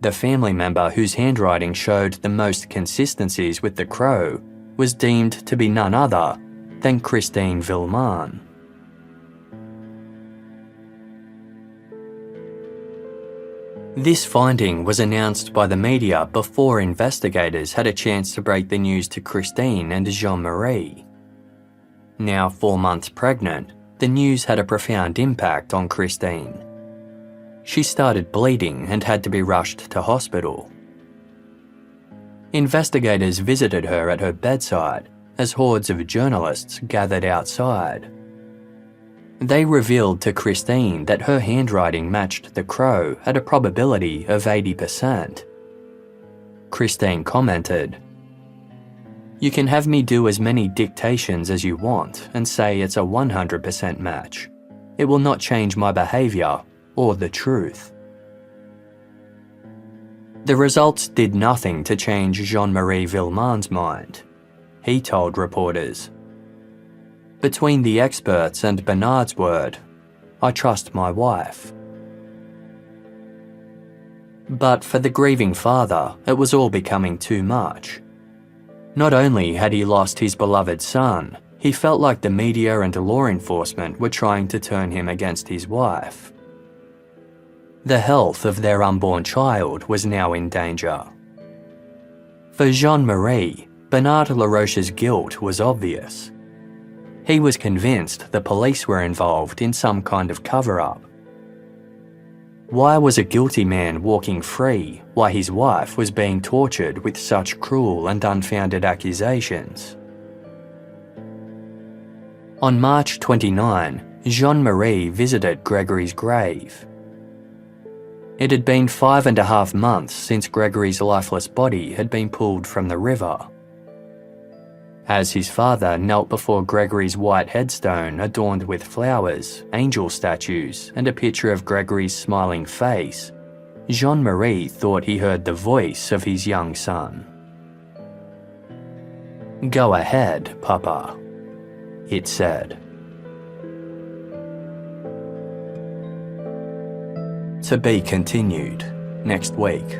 Speaker 1: The family member whose handwriting showed the most consistencies with the crow was deemed to be none other than Christine Villemin. This finding was announced by the media before investigators had a chance to break the news to Christine and Jean-Marie. Now 4 months pregnant, the news had a profound impact on Christine. She started bleeding and had to be rushed to hospital. Investigators visited her at her bedside as hordes of journalists gathered outside. They revealed to Christine that her handwriting matched the crow at a probability of 80%. Christine commented, "You can have me do as many dictations as you want and say it's a 100% match. It will not change my behaviour or the truth." The results did nothing to change Jean-Marie Villemin's mind. He told reporters, "Between the experts and Bernard's word, I trust my wife." But for the grieving father, it was all becoming too much. Not only had he lost his beloved son, he felt like the media and law enforcement were trying to turn him against his wife. The health of their unborn child was now in danger. For Jean-Marie, Bernard Laroche's guilt was obvious. He was convinced the police were involved in some kind of cover-up. Why was a guilty man walking free while his wife was being tortured with such cruel and unfounded accusations? On March 29, Jean-Marie visited Gregory's grave. It had been 5.5 months since Gregory's lifeless body had been pulled from the river. As his father knelt before Gregory's white headstone adorned with flowers, angel statues, and a picture of Gregory's smiling face, Jean-Marie thought he heard the voice of his young son. "Go ahead, Papa," it said. To be continued next week.